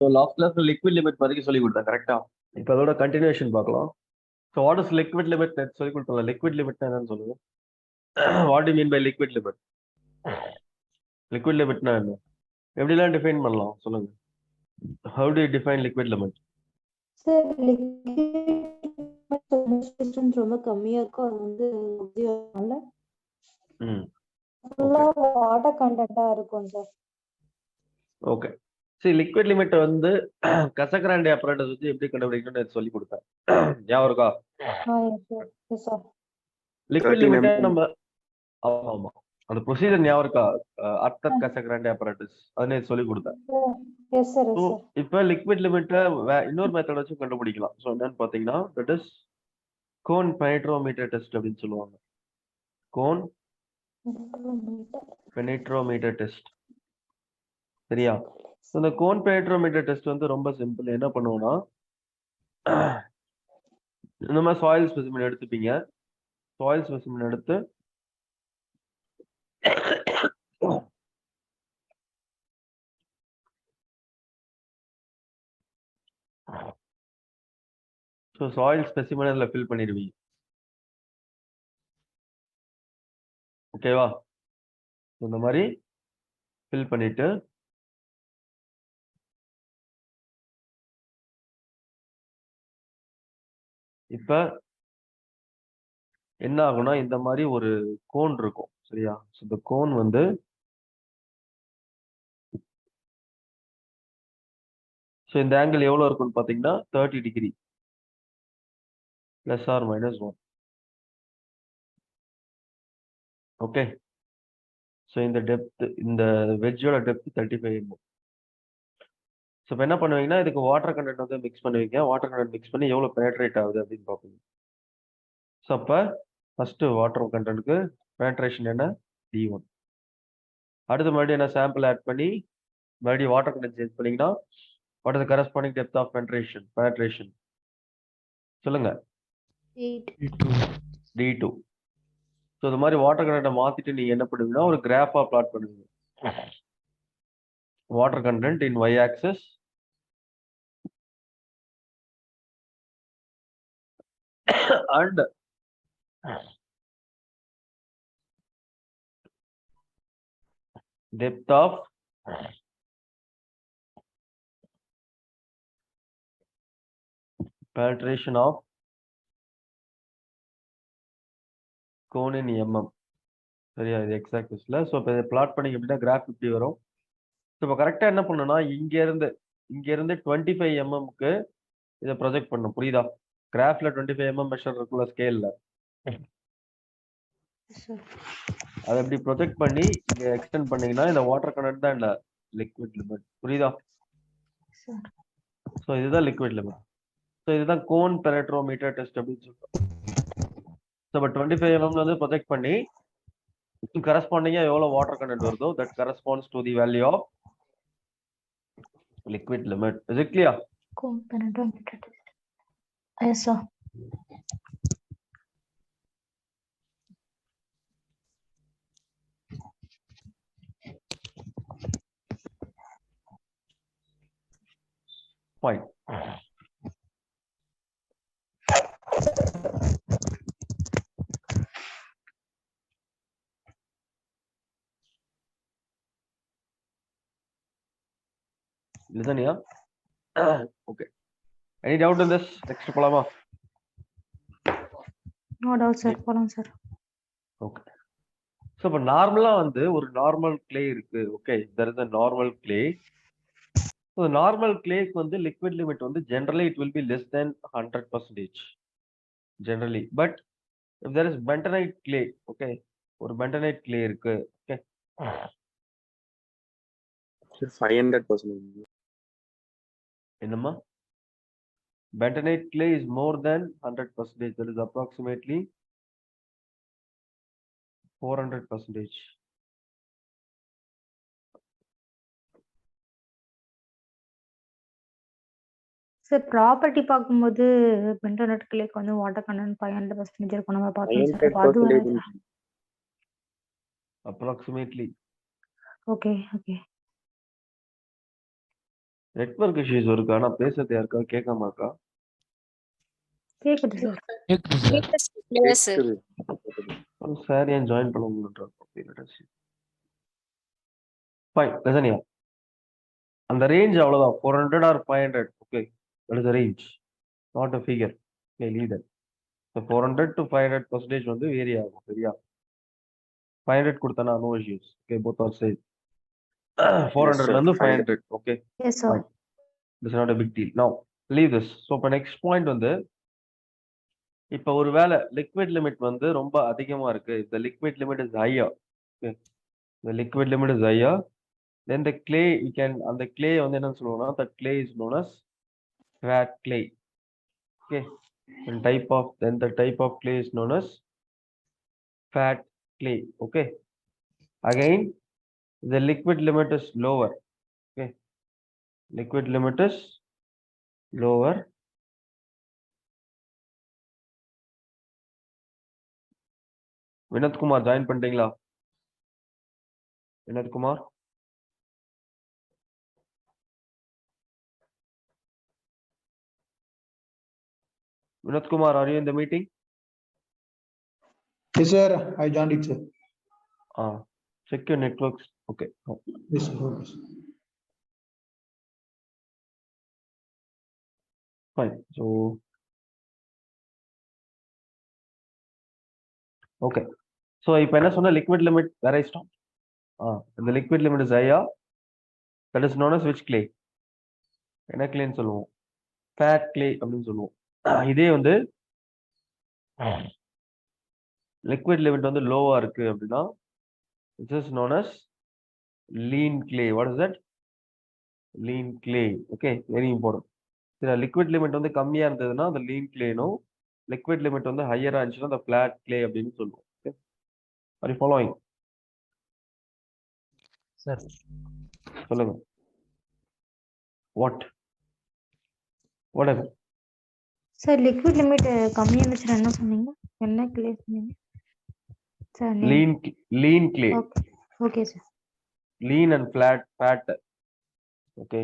So last கிளாஸ்ல liquid limit வரைக்கும் சொல்லி கொடுத்தேன் கரெக்டா? இப்போ அதோட கண்டினியூஷன் பார்க்கலாம். So what is liquid limit சொல்லி கொடுத்தோம்ல. லிக்விட் லிமிட்னா என்னன்னு சொல்லுங்க. What you mean by liquid limit? Liquid லிமிட்னா என்ன? எப்படிலாம் டிஃபைன் பண்ணலாம் சொல்லுங்க. How do you define liquid limit? Sir liquid ரொம்ப கம்மியா இருக்கும். அது வந்து ஃபுல்லா வாட்டர் கண்டென்ட்டா இருக்கும் சார். ஓகே. சரி, லிக்விட் லிமிட் வந்து கசக்ராண்டி apparatus வச்சு எப்படி கண்டுபிடிக்கணும்னு சொல்லி கொடுத்தேன். ஞாபகம் இருக்கா? Yes sir. லிக்விட் லிமிட் நம்ம ஆமா அந்த ப்ரொசீஜர் ஞாபகம் இருக்கா? அர்த்தர் கசக்ராண்டி apparatus அதனே சொல்லி கொடுத்தேன். Yes sir. Yes sir. இப்போ லிக்விட் லிமிட்டை இன்னொரு மெத்தட் வச்சு கண்டுபிடிக்கலாம். ஸோ என்னன்னு பார்த்தீங்கன்னா that is cone penetrometer test அப்படின்னு சொல்லுவாங்க. Cone penetrometer test. சரியா? இந்த கோன் பெனிட்ரோமீட்டர் டெஸ்ட் வந்து ரொம்ப சிம்பிள். என்ன பண்ணுவோம்னா இந்த மாதிரி சாயில் ஸ்பெசிமென் எடுத்துப்பீங்க. சாயில் ஸ்பெசிமென் எடுத்து ஸோ சாயில் ஸ்பெசிமென் அதில் ஃபில் பண்ணிடுவீங்க. ஓகேவா? இந்த மாதிரி ஃபில் பண்ணிட்டு இப்ப என்ன ஆகும்னா இந்த மாதிரி ஒரு கோன் இருக்கும். சரியா? இந்த கோன் வந்து இந்த ஆங்கிள் எவ்வளவு இருக்கும்னு பாத்தீங்கன்னா 30 degree plus or minus 1. Okay. So இந்த டெப்த், இந்த வெஜ்ஜோட டெப்த் 35 mm. ஸோ இப்போ என்ன பண்ணுவீங்கன்னா இதுக்கு வாட்டர் கண்டென்ட் வந்து மிக்ஸ் பண்ணுவீங்க. வாட்டர் கண்டென்ட் மிக்ஸ் பண்ணி எவ்வளோ பெனட்ரேட் ஆகுது அப்படின்னு பார்ப்பீங்க. ஸோ அப்போ ஃபர்ஸ்ட் வாட்டர் கண்டென்ட்டுக்கு பெனட்ரேஷன் என்ன? D1. அடுத்து மறுபடியும் என்ன சாம்பிள் ஆட் பண்ணி மறுபடியும் வாட்டர் கண்டென்ட் சேஞ்ச் பண்ணீங்கன்னா what is the corresponding depth of penetration சொல்லுங்க. D2. ஸோ இந்த மாதிரி வாட்டர் கண்டென்ட்டை மாத்திட்டு நீங்க என்ன பண்ணுவீங்கன்னா ஒரு கிராஃபா பிளாட் பண்ணுவீங்க. Water content in y axis and depth of penetration of cone in mm. சரியா? இது x axisல. ஸோ இப்போ இதை பிளாட் பண்ணி எப்படின்னா கிராஃப் இப்படி வரும். ஸோ இப்போ கரெக்டா என்ன பண்ணணும்னா இங்க இருந்து 25 mmக்கு இதை ப்ரொஜெக்ட் பண்ணணும். புரியுதா? கிராஃப்ல 25 mm மெஷர் இருக்குள்ள ஸ்கேல்ல அதை எப்படி ப்ரொஜெக்ட் பண்ணி இங்க எக்ஸ்டெண்ட் பண்ணீங்கன்னா இந்த வாட்டர் கண்டென்ட் தான் இல்ல லிக்விட் லிமிட். புரியுதா? ஸோ இதுதான் லிக்விட் லிமிட். ஸோ இதுதான் கோன் பெனட்ரோமீட்டர் டெஸ்ட் அப்படின்னு சொல்றோம். ஸோ இப்போ 25 mm வந்து ப்ரொஜெக்ட் பண்ணி கரஸ்பாண்டிங்கா எவ்வளவு வாட்டர் கண்டென்ட் வருதோ that corresponds to the value of liquid limit. Is it clear? Cone penetrometer test. Yes sir. Fine. Listen here. Okay. Any doubt in this? Next polama. No doubt sir. Polam sir. Okay. So இப்போ நார்மலா வந்து ஒரு normal clay இருக்கு. Okay, there is a normal clay. So normal clayக்கு வந்து liquid limit வந்து generally it will be less than 100% generally. But if there is bentonite clay, okay, ஒரு bentonite clay இருக்கு. Okay. 500%. என்னம்மா? Bentonite clay is more than 100%. That is approximately 400%. Sir property பார்க்கும்போது பென்டோனட் கிளேக்கு வந்து water content 500% இருக்கும் நம்ம பார்த்தோம் sir. அது approximately. Okay okay. Network issues இருக்கு. ஆனா பேசுறது யாருக்கா கேட்காம இருக்கா? கேக்குது சார். கேக்குது சார். சார் ஏன் ஜாயின் பண்ண முடியல? ஃபைன், லெசனியா. அந்த ரேஞ்ச் அவ்வளவுதான், 400 or 500. Okay, that is range, not a figure. Okay, leave that. So 400 to 500% வந்து வேரி ஆகும். சரியா? 500 கொடுத்தனா no issues. Okay, both are same. 400ல இருந்து 500. Okay, Yes, sir. fine. This is not a big deal. Now, leave this. So, இப்போ next point வந்து, இப்போ ஒருவேளை liquid limit வந்து ரொம்ப அதிகமா இருக்கு. If the liquid limit is higher, okay, the liquid limit is higher, then the clay, we can, அந்த clay வந்து என்ன சொல்லுவோம்னா, the clay is known as fat clay. Okay, then the type of clay is known as fat clay. Okay, again, the liquid limit is lower. Okay, liquid limit is lower. Vinod Kumar join பண்ணிட்டீங்களா? Vinod Kumar, Vinod Kumar, are you in the meeting? Yes, sir. I joined it, sir. Check your networks. Okay. Yes, sir. Okay, sir. Fine. So, okay. So, if I say liquid limit, where I stop? The liquid limit is higher. That is known as which clay? என்ன clay சொல்லுவோம்? Fat clay அப்படின்னு சொல்லுவோம். இதே வந்து liquid limit வந்து லோவா இருக்கு அப்படின்னா, this is known as lean clay. What is that? Lean clay. Okay, very important. liquid limit வந்து கம்மியா இருந்ததுன்னா அந்த lean clayனும், liquid limit வந்து ஹையரா இருந்துச்சுன்னா அந்த flat clay அப்படின்னு சொல்லுவோம். Okay, are you following? Sir. சொல்லுங்க. What whatever. Sir, liquid limit கம்மியா இருந்துச்சுன்னா என்ன சொன்னீங்க? என்ன clay சொன்னீங்க? Sir, name. lean clay. Okay. Okay, sir. Lean and fat. Okay,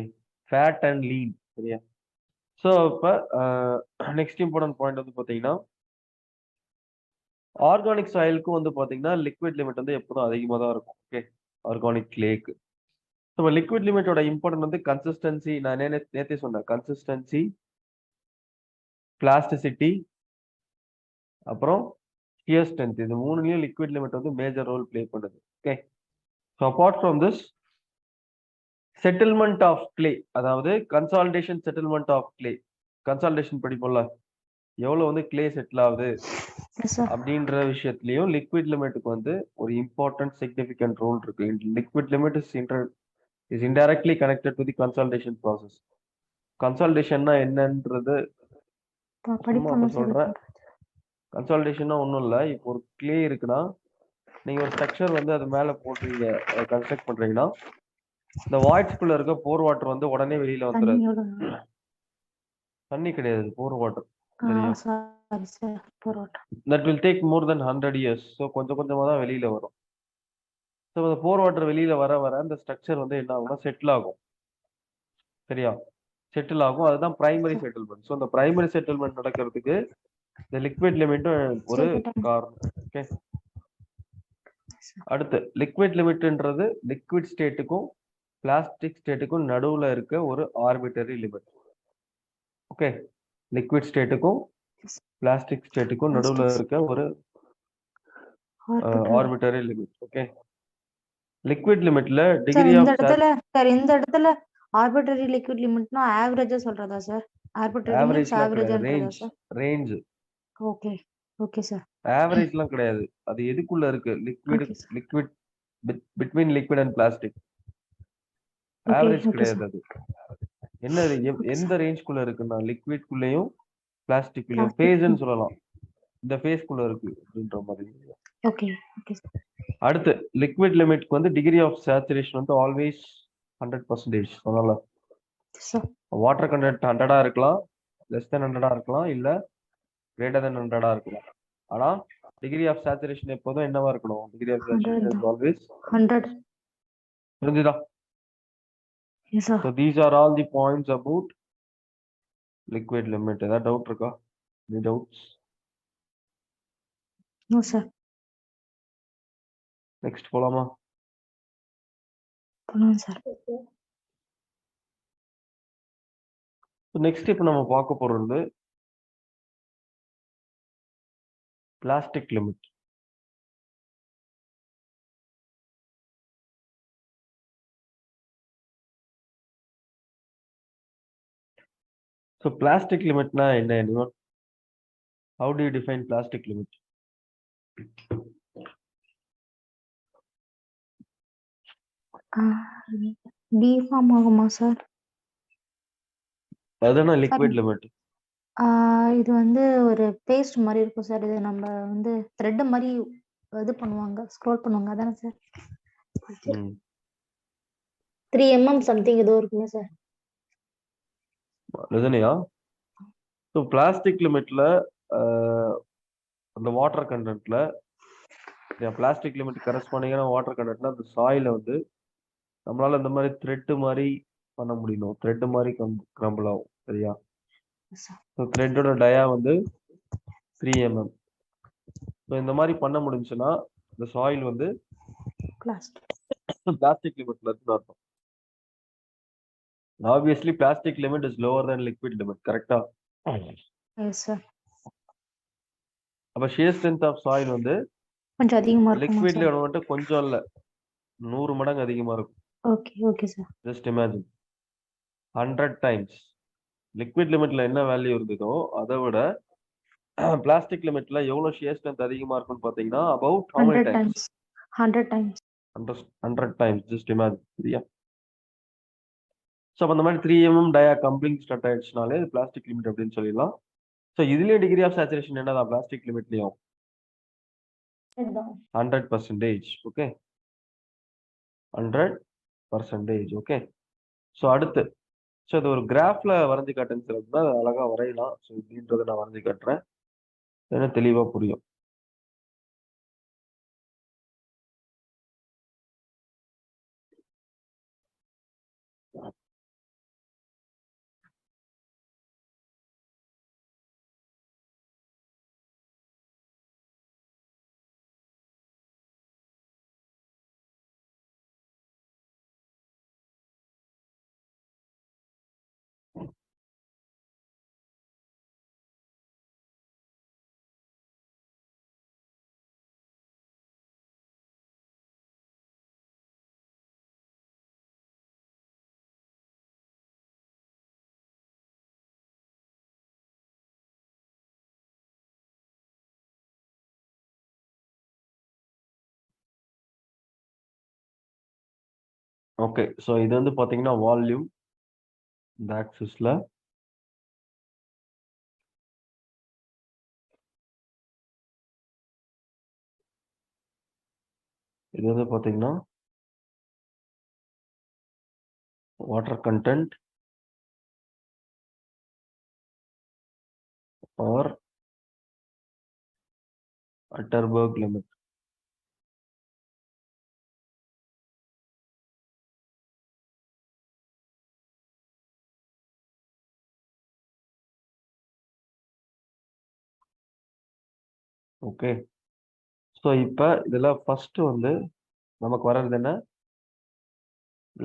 fat and lean. சரியா? So இப்ப நெக்ஸ்ட் இம்பார்ட்டன்ட் பாயிண்ட் வந்து பாத்தீங்கன்னா, ஆர்கானிக் சாயிலுக்கும் வந்து பாத்தீங்கன்னா லிக்விட் லிமிட் வந்து எப்போதும் அதிகமா தான் இருக்கும். ஓகே, ஆர்கானிக் கிளேக்கு. ஸோ லிக்விட் லிமிட்டோட இம்பார்ட்டன்ட் வந்து கன்சிஸ்டன்சி. நான் நேத்தே சொன்னேன், கன்சிஸ்டன்சி, பிளாஸ்டிசிட்டி, அப்புறம் shear strength. இது மூணுலயும் லிக்விட் லிமிட் வந்து மேஜர் ரோல் பிளே பண்ணுது. Okay, so apart from this, settlement of clay, அதாவது consolidation settlement of clay. Consolidation படிப்போம்ல, எவ்வளவு வந்து கிளே செட்டில் ஆகுது Yes, sir. அப்படின்ற விஷயத்துலயும் லிக்விட் லிமிட்டுக்கு வந்து ஒரு இம்பார்ட்டன்ட் சிக்னிஃபிகன்ட் ரோல் இருக்கு. Liquid limit is indirectly connected to the consolidation process. கன்சாலிடேஷன்னா என்னன்றது சும்மா சொல்றேன். கன்சாலிடேஷன்னா ஒன்றும் இல்லை. இப்போ ஒரு கிளே இருக்குன்னா, நீங்க ஒரு ஸ்ட்ரக்சர் வந்து அது மேல போடுறீங்க, கன்ஸ்ட்ரக்ட் பண்றீங்கன்னா, இந்த வாய்ட்ஸ்குள்ள இருக்க போர் வாட்டர் வந்து உடனே வெளியில வந்துடாது. தண்ணி கிடையாது, போர் வாட்டர். சரியா? Sorry, sir. Pour water. That will take more than 100 years. So கொஞ்சம் கொஞ்சமா தான் வெளியில வரும். ஸோ அந்த போர் வாட்டர் வெளியில வர அந்த ஸ்ட்ரக்சர் வந்து என்ன ஆகும்னா செட்டில் ஆகும். சரியா? செட்டில் ஆகும். அதுதான் பிரைமரி செட்டில்மெண்ட். ஸோ அந்த பிரைமரி செட்டில்மெண்ட் நடக்கிறதுக்கு இந்த லிக்விட் லிமிட்டும் ஒரு காரணம். ஓகே, அடுத்து லிக்விட் லிமிட்ன்றது லிக்விட் ஸ்டேட்டுக்கும் பிளாஸ்டிக் ஸ்டேட்டுக்கும் நடுவுல இருக்க ஒரு ஆர்பிட்டரி லிமிட். ஓகே, லிக்விட் ஸ்டேட்டுக்கும் பிளாஸ்டிக் ஸ்டேட்டுக்கும் நடுவுல இருக்க ஒரு ஆர்பிட்டரி லிமிட். ஓகே, லிக்விட் லிமிட்ல டிகிரி ஆஃப் இந்த இடத்துல ஆர்பிட்டரி லிக்விட் லிமிட்னா ஆவரேஜா சொல்றதா சார்? ஆர்பிட்டரி மீன்ஸ் ஆவரேஜ்ன்றதா சார்? ரேஞ்ச். Okay, okay sir. ஆவரேஜ்லாம் கிடையாது. அது எதுக்குள்ள இருக்கு? Liquid between liquid and plastic. Average கிடையாது. அது என்ன, எந்த ரேஞ்ச்குள்ள இருக்குன்னா லிக்விட்குள்ளேயும் பிளாஸ்டிக்குள்ளேயும் ஃபேஸ்ன்னு சொல்லலாம். இந்த ஃபேஸ்க்குள்ள இருக்கு அப்படின்ற மாதிரி. Okay, okay sir. அடுத்து லிக்விட் லிமிட்க்கு வந்து டிகிரி ஆஃப் சேச்சுரேஷன் வந்து ஆல்வேஸ் 100%. அதனால வாட்டர் கண்டென்ட் 100 இருக்கலாம், லெஸ் தென் 100 இருக்கலாம், இல்ல கிரேட்டர் தென் 100 இருக்கலாம். ஆனா டிகிரி ஆஃப் சேச்சுரேஷன் எப்போதும் என்னவா இருக்கணும்? Degree of saturation is always 100. புரிஞ்சுதா? Yes, sir. So these are all the points about liquid limit. ஏதாவது டவுட் இருக்கா? Any doubts? No, sir. Next போலாமா? போலாம் சார். நெக்ஸ்ட் இப்போ நம்ம பார்க்க போறது plastic limit. So plastic limit na enna anyone? How do you define plastic limit? Deform ஆகுமா sir? அதனா liquid limit. இது வந்து ஒரு பேஸ்ட் மாதிரி இருக்கும் சார். இது நம்ம வந்து த்ரெட் மாதிரி இது பண்ணுவாங்க, ஸ்க்ரோல் பண்ணுவாங்க, அதானே சார்? 3 mm சம்திங் ஏதோ இருக்குமே சார். அதுனையா? ஸோ பிளாஸ்டிக் லிமிட்ல அந்த வாட்டர் கண்டென்ட்ல பிளாஸ்டிக் லிமிட் கரஸ்பாண்டிங்கான வாட்டர் கண்டென்ட்ல அந்த சாயில வந்து நம்மளால இந்த மாதிரி த்ரெட் மாதிரி பண்ண முடியும். த்ரெட் மாதிரி கிரம்பிள் ஆகும். சரியா? ஸோ த்ரெட்டோட டயா வந்து 3 mm. ஸோ இந்த மாதிரி பண்ண முடிஞ்சுன்னா இந்த சாயில் வந்து பிளாஸ்டிக் லிமிட்ல இருந்து அர்த்தம். Obviously plastic limit is lower than liquid limit, correct? Yes sir. அப்ப shear strength of soil வந்து கொஞ்சம் அதிகமா இருக்கும். liquidல வந்து கொஞ்சம் இல்ல 100 மடங்கு அதிகமா இருக்கும். Okay sir. Just imagine 100 times. liquid limitல என்ன வேல்யூ இருந்ததோ அதை விட plastic limitல எவ்வளவு shear strength அதிகமா இருக்கும்னு பாத்தீங்கன்னா about how many times? 100 times. 100 times. Just imagine. சரியா? ஸோ அந்த மாதிரி 3 mm டயா crumbling start ஆயிடுச்சுனாலே plastic limit அப்படின்னு சொல்லிடலாம். ஸோ இதுலயே டிகிரி ஆஃப் சேச்சுரேஷன் என்னதான் பிளாஸ்டிக் லிமிட்லயும் 100%. ஓகே, 100%. ஓகே, ஸோ அடுத்து ஸோ இது ஒரு கிராஃப்ல வரைஞ்சி காட்டுன்னு சொல்லிட்டுனா அழகா வரையலாம். ஸோ இப்படின்றத நான் வரைஞ்சி காட்டுறேன், ஏன்னா தெளிவா புரியும். ஓகே, ஸோ இது வந்து பார்த்தீங்கன்னா வால்யூம் இந்த ஆக்சிஸ்ல, இது வந்து பார்த்தீங்கன்னா water content or Atterberg limit. Okay, so இப்போ இதில் ஃபர்ஸ்ட் வந்து நமக்கு வர்றது என்ன?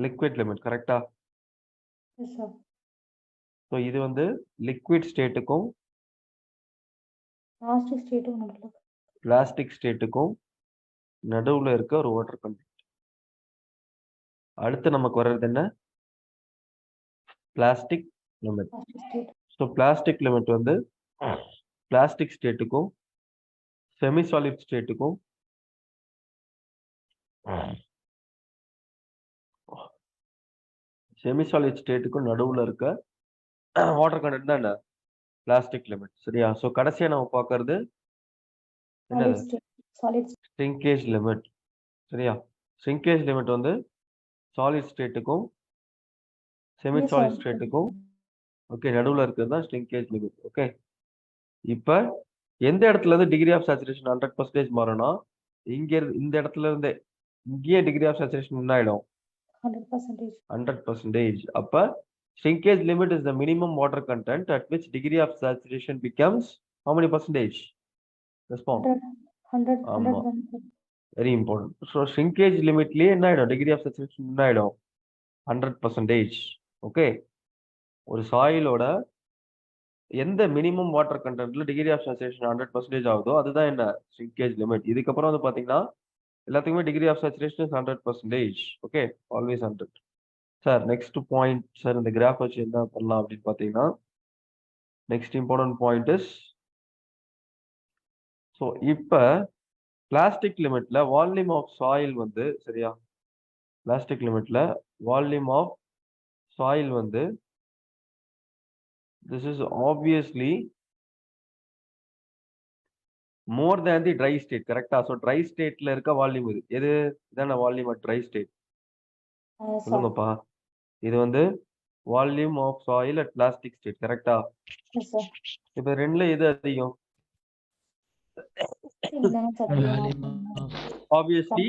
லிக்விட் லிமிட், கரெக்டா? ஸோ இது வந்து லிக்விட் ஸ்டேட்டுக்கும் பிளாஸ்டிக் ஸ்டேட்டுக்கும் நடுவில் இருக்க ஒரு வாட்டர் கண்டென்ட். அடுத்து நமக்கு வர்றது என்ன? Plastic limit. So plastic limit வந்து பிளாஸ்டிக் ஸ்டேட்டுக்கும் செமி சாலிட் ஸ்டேட்டுக்கும் நடுவில் இருக்க வாட்டர் கண்டென்ட் தான் என்ன? Plastic limit. சரியா? ஸோ கடைசியா நம்ம பார்க்கறது என்னது? Shrinkage limit. சரியா? ஷ்ரிங்கேஜ் லிமிட் வந்து சாலிட் ஸ்டேட்டுக்கும் செமி சாலிட் ஸ்டேட்டுக்கும் ஓகே நடுவில் இருக்கிறது தான் ஷ்ரிங்கேஜ் லிமிட். ஓகே, இப்போ எந்த இடத்துல இருந்து டிகிரி ஆஃப் சேச்சுரேஷன் 100% மாறும்னா இந்த இடத்துல இருந்தே இங்கேயே டிகிரி ஆஃப் சேச்சுரேஷன் என்ன ஆயிடும்? 100%. 100%. அப்ப shrinkage limit is the minimum water content at which degree of saturation becomes how many percentage? Respond. 100, ஆமா 100. Very important. ஸோ ஷ்ரிங்கேஜ் லிமிட்லயே என்ன ஆயிடும், டிகிரி ஆஃப் சேச்சுரேஷன் என்ன ஆயிடும், 100%. ஓகே, ஒரு சாயிலோட எந்த மினிமம் வாட்டர் கண்டென்ட்ல டிகிரி ஆஃப் சேச்சுரேஷன் 100% ஆகுதோ அதுதான் என்ன ஷ்ரிங்கேஜ் லிமிட். இதுக்கப்புறம் வந்து பாத்தீங்கன்னா எல்லாத்துக்குமே degree of saturation 100%. Okay, always 100. Sir next point sir, இந்த கிராஃப் வச்சு என்ன பண்ணலாம் அப்படின்னு பாத்தீங்கன்னா, next important point is, so இப்ப பிளாஸ்டிக் லிமிட்ல வால்யூம் ஆஃப் சாயில் வந்து சரியா, பிளாஸ்டிக் லிமிட்ல வால்யூம் ஆஃப் சாயில் வந்து this is obviously more than the dry state. கரெக்டா? ஸோ ட்ரை ஸ்டேட்ல இருக்க வால்யூம் இது எது, இதான volume of dry state. Sir. சொல்லுங்கப்பா, இது வந்து volume of soil at plastic state. கரெக்டா? Yes, sir. இப்ப ரெண்டுல எது அதிகம்? இதுதானே sir Volume of obviously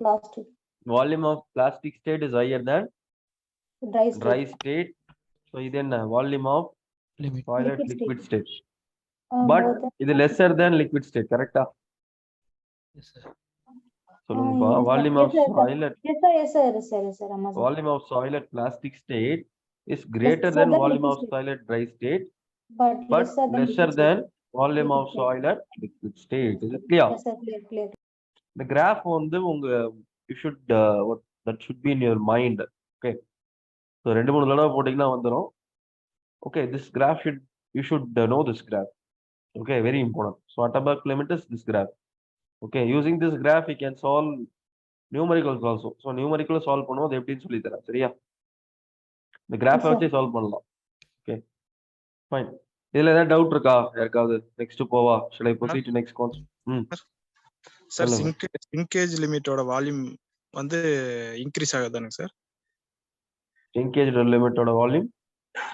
plastic. Volume of plastic state is higher than Dry dry state. State. So இது என்ன, volume of limit. Soil at Liquid liquid state. State. But More than இது lesser than liquid state. கரெக்டா? Yes, sir. சொல்லுங்கப்பா, yes, sir. Volume Yes, of sir, sir. Soil at Yes, sir. Yes, sir. Yes, sir. Yes, sir. Amma, sir. volume of soil at plastic state is greater Lesser than than volume liquid of state. soil at dry state, But but lesser than lesser liquid than state. volume of Liquid state. soil at liquid state. Is it clear? Yes, sir. Clear, clear. The graph வந்து உங்க you should what that should be in your mind. Okay, so ரெண்டு மூணு தடவை போட்டீங்கன்னா வந்துரும். Okay, this graph you should know this graph. Okay, very important. So Atterberg limit is this graph. Okay, using this graph you can solve numericals also. So numerical solve பண்ணுவோம், அது எப்படின்னு சொல்லி தரேன். சரியா? இந்த கிராஃப் Yes, sir. வச்சு solve பண்ணலாம். Okay fine. இதுல ஏதாவது டவுட் இருக்கா யாருக்காவது? நெக்ஸ்ட் போவா? Shall I proceed to next concept? Sir சொல்லுங்க. சிங்கேஜ் லிமிட்டோட வால்யூம் வந்து இன்க்ரீஸ் ஆகாதானுங்க சார்? ஷ்ரிங்கேஜ் லிமிட்டோட வால்யூம்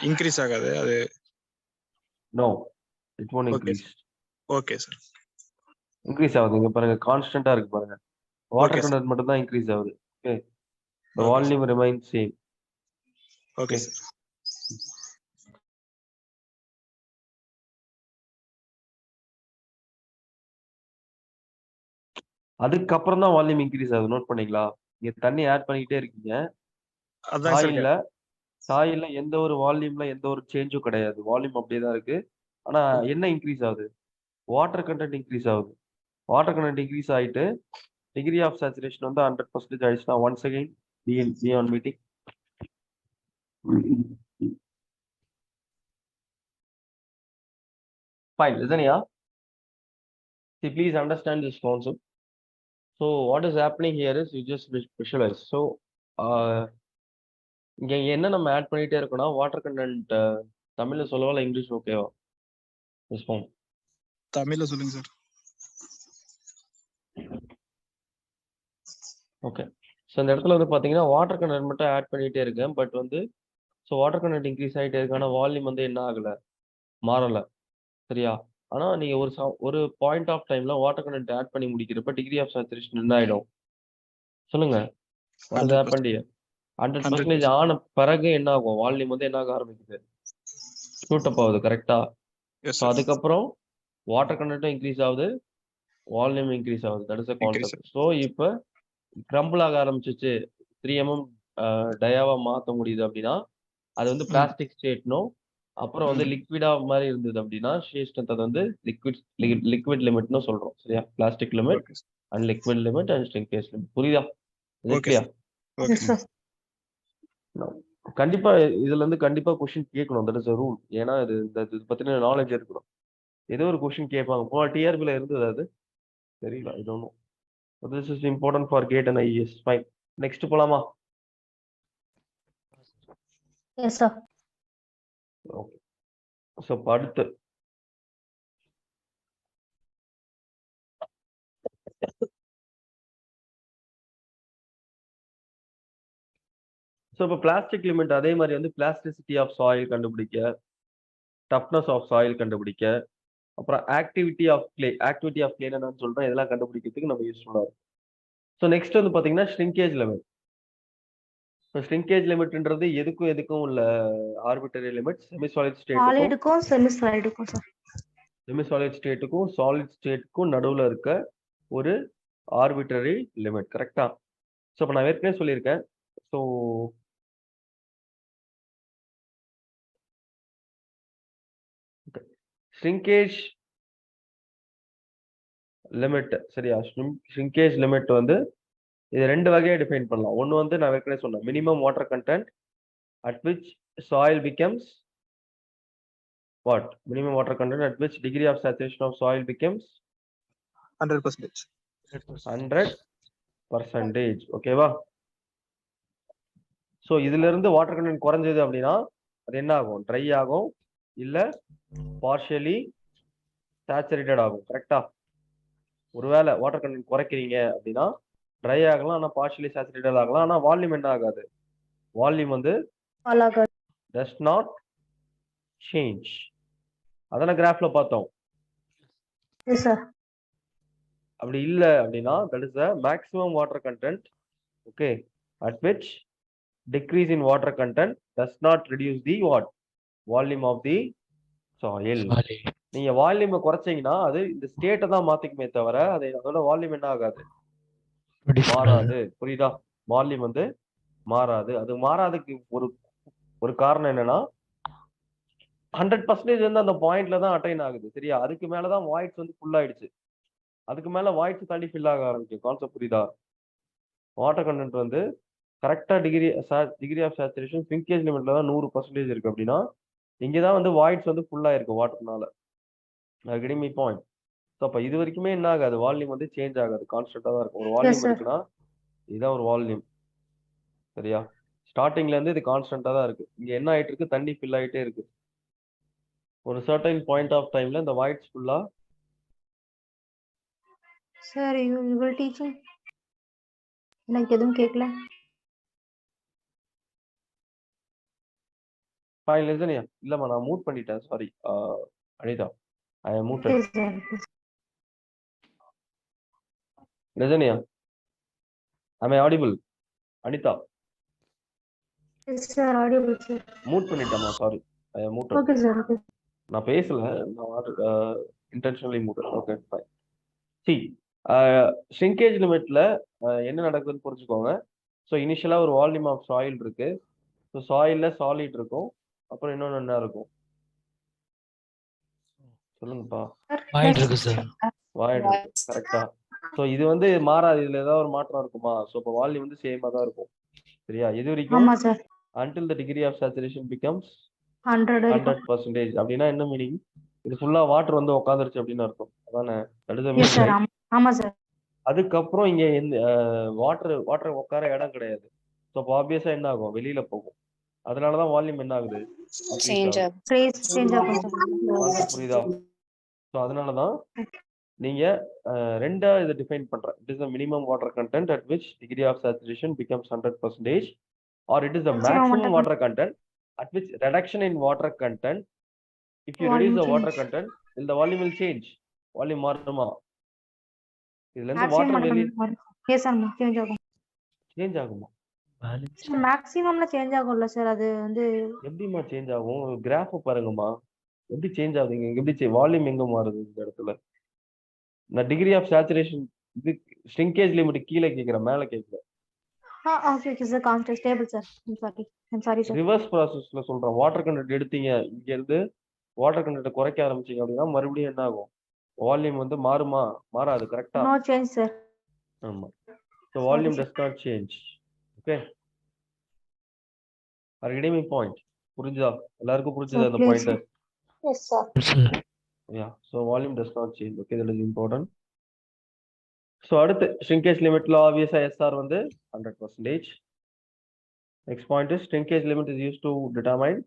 இன்க்ரீஸ் ஆகாது அது? No, it won't okay increase. Okay sir. Increase ஆகுது. இங்க பாருங்க, கான்ஸ்டன்டா இருக்கு பாருங்க. Water Okay, sir. கண்டென்ட் மட்டும் தான் இன்க்ரீஸ் ஆகுது. Okay, the Okay, volume remains same. Okay Okay. Sir. அதுக்கப்புறம் தான் வால்யூம் இன்க்ரீஸ் ஆகுது. நோட் பண்ணீங்களா? நீங்க தண்ணி ஆட் பண்ணிக்கிட்டே இருக்கீங்க. அதான் சார் சாயில்ல எந்த ஒரு வால்யூம்ல எந்த ஒரு சேஞ்சும் கிடையாது. வால்யூம் அப்படியே தான் இருக்கு. ஆனா என்ன இன்க்ரீஸ் ஆகுது? வாட்டர் கண்டென்ட் இன்க்ரீஸ் ஆகுது. வாட்டர் கண்டென்ட் இன்க்ரீஸ் ஆயிட்டு டிகிரி ஆஃப் சேச்சுரேஷன் வந்து 100% ஆயிடுச்சுன்னா once again be on meeting. Fine, isn't it? See, please understand this concept. So what is happening here is you just visualize. So இங்க என்ன நம்ம add பண்ணிட்டே இருக்கோம்னா water content. தமிழ்ல சொல்லவா இல்ல இங்கிலீஷ் ஓகேவா? ரெஸ்பாண்ட். தமிழ்ல சொல்லுங்க சார். ஓகே, ஸோ இந்த இடத்துல வந்து பார்த்தீங்கன்னா வாட்டர் கண்டென்ட் மட்டும் ஆட் பண்ணிகிட்டே இருக்கேன். பட் வந்து ஸோ வாட்டர் கண்டென்ட் இன்க்ரீஸ் ஆகிட்டே இருக்கு. ஆனால் வால்யூம் வந்து என்ன ஆகலை, மாறலை. சரியா? ஆனால் நீங்கள் ஒரு பாயிண்ட் ஆஃப் டைமில் வாட்டர் கண்டென்ட் ஆட் பண்ணி முடிக்கிறப்ப டிகிரி ஆஃப் சேச்சுரேஷன் என்ன ஆகிடும் சொல்லுங்க? What is happened here? 100% ஆன பிறகு என்ன ஆகும்? வால்யூம் வந்து என்ன ஆக ஆரம்பிக்குது? ஷூட் அப் ஆகுது. கரெக்டா? ஸோ அதுக்கப்புறம் வாட்டர் கண்டென்ட்டும் இன்க்ரீஸ் ஆகுது, வால்யூம் இன்க்ரீஸ் ஆகுது. That is a concept. So இப்போ கிரம்பிள் ஆக ஆரம்பிச்சிச்சு, 3 mm டயாவா மாற்ற முடியுது அப்படின்னா அது வந்து பிளாஸ்டிக் ஸ்டேட்னும், அப்புறம் வந்து லிக்விடா மாதிரி இருந்தது அப்படின்னா ஷியர் ஸ்ட்ரென்த் அது வந்து லிக்விட் லிமிட்னு சொல்றோம். சரியா? Plastic limit and liquid limit and shrinkage limit. புரியுதா? Yes, sir. கண்டிப்பா இதுல இருந்து கண்டிப்பா கொஸ்டின் கேட்கணும். That is a rule. ஏன்னா இது பத்தின நாலேஜ் இருக்கணும். ஏதோ ஒரு கொஸ்டின் கேட்பாங்க. போன டிஆர்பில இருந்தது, அது தெரியல. I don't know. This is important for GATE and IES. Fine. Next போலாமா? Yes, sir. Okay. So அடுத்து இப்போ பிளாஸ்டிக் லிமிட் அதே மாதிரி வந்து பிளாஸ்டிசிட்டி ஆஃப் சாயில் கண்டுபிடிக்க, டஃப்னஸ் ஆஃப் சாயில் கண்டுபிடிக்க, அப்புறம் ஆக்டிவிட்டி ஆஃப் கிளே என்னன்னு சொல்றேன், இதெல்லாம் கண்டுபிடிக்கிறதுக்கு நம்ம யூஸ்ஃபுல்லா இருக்கும். ஸோ நெக்ஸ்ட் வந்து பாத்தீங்கன்னா ஷ்ரிங்கேஜ் லிமிட். ஸோ ஸ்ட்ரிங்கேஜ் லிமிட்ன்றது எதுக்கும் உள்ள ஆர்பிட்டரி லிமிட். செமி சாலிட் ஸ்டேட்டுக்கும் சாலிடுக்கும் செமி சாலிடுக்கும் சார். செமி சாலிட் ஸ்டேட்டுக்கும் சாலிட் ஸ்டேட்டுக்கும் நடுவுல இருக்க ஒரு ஆர்பிட்டரி லிமிட். கரெக்டா? ஸோ இப்போ நான் ஏற்கனவே சொல்லியிருக்கேன். ஸோ ஷ்ரிங்கேஜ் லிமிட் சரியா? ஷ்ரிங்கேஜ் லிமிட் வந்து இது ரெண்டு வகையா டிஃபைன் பண்ணலாம். ஒன்று வந்து நான் ஏற்கனவே சொன்னேன், minimum water content at which soil becomes what? Minimum water content at which degree of saturation of soil becomes 100%. 100%. ஓகேவா? ஸோ இதுல இருந்து வாட்டர் கண்டென்ட் குறைஞ்சது அப்படின்னா அது என்ன ஆகும்? ட்ரை ஆகும், இல்ல பார்ஷியலி சேச்சுரேட்டட் ஆகும். கரெக்டா? ஒருவேளை வாட்டர் கண்டென்ட் குறைக்கிறீங்க அப்படின்னா ட்ரை ஆகலாம், ஆனா பார்ஷியலி சேச்சுரேட்டட் ஆகலாம். ஆனா வால்யூம் என்ன ஆகாது? வால்யூம் வந்து does not change. அதான கிராஃப்ல பார்த்தோம். Yes sir. அப்படி இல்ல அப்படின்னா that is the maximum water content, okay, at which decrease in water content does not reduce the what? Volume of the soil. நீங்க வால்யூமை குறைச்சீங்கன்னா அது இந்த ஸ்டேட்டை தான் மாத்திக்குமே தவிர அது அதோட வால்யூம் என்ன ஆகாது? மாறாது. புரியுதா? வால்யூம் வந்து மாறாது. அது மாறாதுக்கு ஒரு காரணம் என்னன்னா 100% வந்து அந்த பாயிண்ட்ல தான் அட்டைன் ஆகுது. சரியா? அதுக்கு மேலதான் வாய்ட்ஸ் வந்து ஃபுல் ஆயிடுச்சு. அதுக்கு மேல வாய்ட்ஸ் தாண்டி ஃபில் ஆக ஆரம்பிக்கும். கான்செப்ட் புரியுதா? வாட்டர் கண்டென்ட் வந்து கரெக்டா டிகிரி ஆஃப் சேச்சுரேஷன் ஷ்ரிங்கேஜ் லிமிட்ல தான் 100% இருக்கு அப்படின்னா இங்கதான் வந்து வாய்ட்ஸ் வந்து ஃபுல்லா இருக்கு வாட்டர்னால. Getting me point? ஸோ அப்ப இது வரைக்குமே என்ன ஆகாது? வால்யூம் வந்து சேஞ்ச் ஆகாது, கான்ஸ்டன்டா தான் இருக்கும். ஒரு வால்யூம் இருக்குன்னா இதுதான் ஒரு வால்யூம். சரியா? ஸ்டார்டிங்ல இருந்து இது கான்ஸ்டன்டா தான் இருக்கு. இங்க என்ன ஆயிட்டு இருக்கு? தண்ணி ஃபில் ஆயிட்டே இருக்கு. ஒரு சர்டைன் பாயிண்ட் ஆஃப் டைம்ல இந்த வாய்ட்ஸ் ஃபுல்லா. Sir you will teaching. எனக்கு எதுவும் கேட்கல. ஃபைன் லிசனியா? இல்லம்மா நான் மூட் பண்ணிட்டேன். Sorry Anitha, I am muted. Yes sir. லிசனியா, am I audible? Anitha yes sir, audible sir. Mute பண்ணிட்டேம்மா, sorry, I am muted. Okay sir. Okay. நான் பேசல, நான் intentionally muted. Okay fine. See shrinkage லிமிட்ல என்ன நடக்குதுன்னு புரிஞ்சுக்கோங்க. ஸோ இனிஷியலா ஒரு வால்யூம் ஆஃப் சாயில் இருக்கு. ஸோ சாயில்ல சாலிட் இருக்கும், அப்புறம் இன்னொன்று என்ன இருக்கும் சொல்லுங்கப்பா? வாய்ட் இருக்கு சார். வாய்ட் இருக்கு. கரெக்டா? ஸோ இது வந்து மாறாது. இதுல ஏதாவது ஒரு மாற்றம் இருக்குமா? ஸோ இப்போ வால்யூம் வந்து சேமா தான் இருக்கும். சரியா? இது வரைக்கும் ஆமா sir. until the degree of saturation becomes 100%. அப்படின்னா என்ன மீனிங்? இது ஃபுல்லா வாட்டர் வந்து உட்காந்துருச்சு அப்படின்னு அர்த்தம். அதானே? Yes sir. ஆமா சார். அதுக்கப்புறம் இங்க வாட்டர் உட்கார இடம் கிடையாது. ஸோ அப்போ ஆப்வியஸா என்ன ஆகும்? வெளியில போகும். அதனாலதான் வால்யூம் என்ன ஆகுது? சேஞ்ச் ஆகும். சேஞ்ச் ஆகும் சார். புரியுதா? ஸோ அதனாலதான் நீங்க ரெண்டா இதை டிஃபைன் பண்றேன். It is the minimum water content at which degree of saturation becomes 100%, or it is the maximum water content at which reduction in water content, if you reduce the water content, then the volume will change. Volume மாறுமா? இதுல இருந்து water வெளிய yes sir, change ஆகும். Change ஆகுமா? மேக்ஸிமம்ல change ஆகும்ல sir. அது வந்து எப்படிமா சேஞ்ச் ஆகும்? கிராஃப் பாருங்கம்மா, எப்படி சேஞ்ச் ஆகுதுங்க? எப்படி வால்யூம் எங்க மாறுது இந்த இடத்துல? நான் டிகிரி ஆஃப் சேச்சுரேஷன் இது ஷ்ரிங்கேஜ் லிமிட் கீழே கேட்கிறேன், மேல கேட்கல. Okay okay sir. Constant stable sir. I'm sorry sir. Reverse ப்ராசஸ்ல சொல்றேன். வாட்டர் கண்டென்ட் எடுத்தீங்க, இங்க இருந்து வாட்டர் கண்டென்ட் குறைக்க ஆரம்பிச்சீங்க அப்படின்னா மறுபடியும் என்ன ஆகும்? வால்யூம் வந்து மாறுமா? மாறாது. கரெக்டா? No change sir. ஆமா. So volume does not change. Okay. Are you getting my point? புரிஞ்சுதா? எல்லாருக்கும் புரிஞ்சுதா இந்த point? Yes, sir. Yeah. So volume does not change. Okay, that is important. So அடுத்து shrinkage limitல obviously SR வந்து 100%. Next point is shrinkage limit is used to determine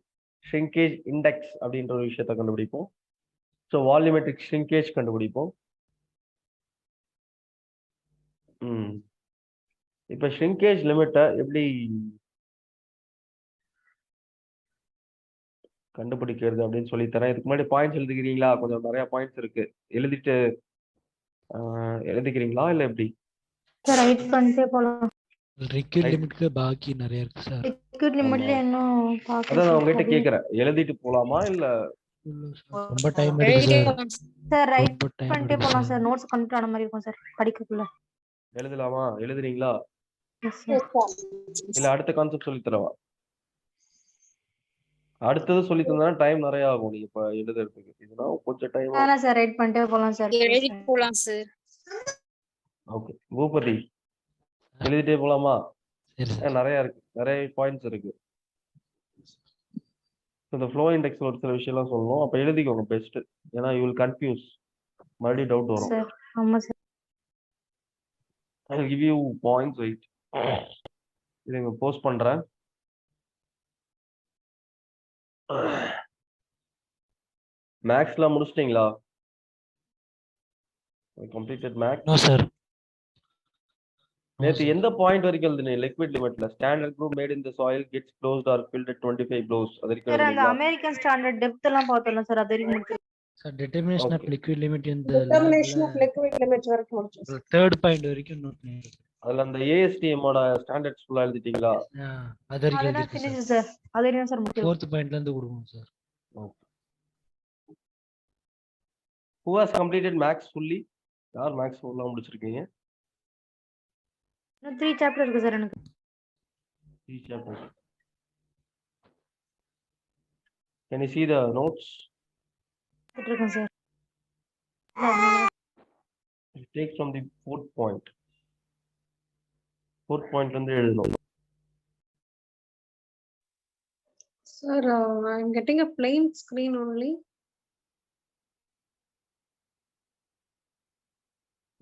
shrinkage index அப்படின்ற ஒரு விஷயத்தை கண்டுபிடிப்போம். So volumetric shrinkage கண்டுபிடிப்போம். இப்ப shrinkage லிமிட்டை எப்படி கண்டுபிடிக்கிறது அப்படின்னு சொல்லி தரேன். இதுக்கு முன்னாடி பாயிண்ட்ஸ் எழுதிக்கிறீங்களா? கொஞ்சம் நிறைய பாயிண்ட்ஸ் இருக்கு, எழுதிக்கிறீங்களா இல்ல எப்படி? சார் ரைட் பண்ணிட்டே போலாம். Require Right. லிமிட்க்கு பாக்கி நிறைய இருக்கு சார். லிக்விட் லிமிட்ல ஆமா. இன்னும் அதான் பார்க்கல நான் சார். உங்ககிட்ட அது கேட்கறேன். எழுதிட்டு போலாமா இல்ல இல்ல சார். ரொம்ப டைம் எடுக்கு எழுதிட்டே சார். போலாம் சார் ரைட் ரொம்ப டைம் பண்ணிட்டே எடுக்கு போலாம் சார். சார். நோட்ஸ் கம்ப்ளீட் ஆன மாதிரி இருக்கும் சார் படிக்கக்குள்ள. எழுதலாமா? எழுதுறீங்களா? Yes sir. இல்ல அடுத்த கான்செப்ட் சொல்லி தரவா? அடுத்தது சொல்லி தந்தா டைம் நிறைய ஆகும் நீங்க இப்ப எழுதுறதுக்கு. இதுனா கொஞ்சம் டைம் ஆகும். வேணாம் சார் ரைட் பண்ணிட்டே போலாம் சார். எழுதிட்டு போலாம் சார். ஓகே. பூபதி எழுதிட்டே போலாமா? சரி சார். நிறைய இருக்கு. நிறைய பாயிண்ட்ஸ் இருக்கு. இந்த ஃப்ளோ இண்டெக்ஸ்ல ஒரு சில விஷயம்லாம் சொல்லணும். அப்ப எழுதிக்கோங்க பெஸ்ட். ஏன்னா யூ வில் கன்ஃபியூஸ். மறுபடியும் டவுட் வரும். சார் ஆமா sir. I will give you points wait. இதை போஸ்ட் பண்றேன். மேக்ஸ்லாம் முடிச்சிட்டீங்களா? Completed max. No sir. நேத்து எந்த பாயிண்ட் வரைக்கும் எழுதுனீங்க? லிக்விட் லிமிட்ல standard groove made in the soil gets closed or filled at 25 blows. அது வரைக்கும் சார் அந்த எழுதுனீங்களா? அமெரிக்கன் ஸ்டாண்டர்ட் டெப்த் எல்லாம் பார்த்தோம்ல சார். அது வரைக்கும் முடிச்சிருக்கோம். Sir determination of Okay. Liquid limit இந்த Determination of liquid limit வரைக்கும் முடிச்சோம். தேர்ட் பாயிண்ட் வரைக்கும் நோட் பண்ணிருக்கேன். அதுல அந்த ASTM ஓட ஸ்டாண்டர்ட்ஸ் ஃபுல்லா எழுதிட்டீங்களா? அது வரைக்கும் அதெல்லாம் எழுதிருக்கேன் சார். Finish sir. அது வரைக்கும் சார் முடிச்சிருக்கோம். ஃபோர்த் பாயிண்ட்ல இருந்து கொடுங்க sir. Who has completed max fully? யார் மேக்ஸ் ஃபுல்லா முடிச்சிருக்கீங்க? இன்னும் 3 சாப்டர் இருக்கு சார் எனக்கு. 3 chapters. Can you see the notes? இருக்கேன் sir. Take from the fourth point. Fourth point வந்து எழுதணும். Sir, I'm getting a plain screen only.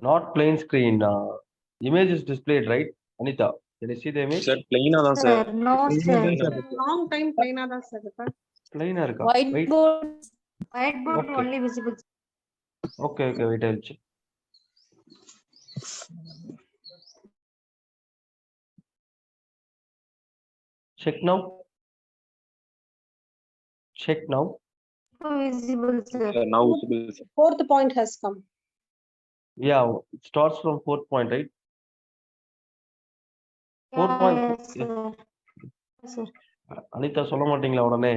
Not plain screen. Image is displayed, right? Anita, can you see the image? Sir பிளைனா தான் sir. Sir no sir. Long time plain தான் sir இருக்கு. Plain இருக்கா? White Wait. board. White board Okay. Only visible. Okay, wait, I'll check. Check now. Check now. Visible sir. Now visible, sir. Fourth point has come. Yeah, it starts from fourth point, right? Fourth point. Sir. Anita, சொல்ல மாட்டீங்களா உடனே?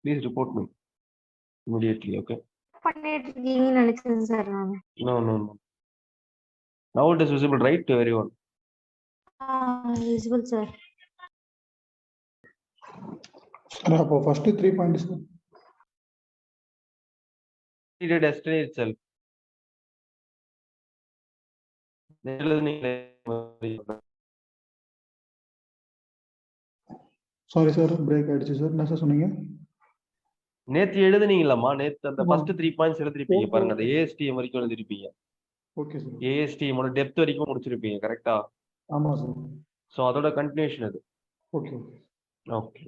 Please report me immediately, okay? பண்ணிட்டு இருக்கீங்கன்னு நினைச்சேன் sir நான். No. Now it is visible, right, to everyone? Visible sir. Sir அப்போ first 3 points sir. Completed yesterday itself. Sorry sir break ஆயிடுச்சு sir. என்ன சார் சொன்னீங்க? நேத்து எழுதுனீங்களாமா? நேத்து அந்த ஆமா. ஃபர்ஸ்ட் 3 பாயிண்ட்ஸ் எழுதிருப்பீங்க ஓகே. பாருங்க. அந்த ASTM வரைக்கும் எழுதிருப்பீங்க. Okay sir. ASTM ஓட டெப்த் வரைக்கும் முடிச்சிருப்பீங்க, கரெக்டா? ஆமா சார். சோ அதோட கண்டினியூஷன் அது. Okay. Okay.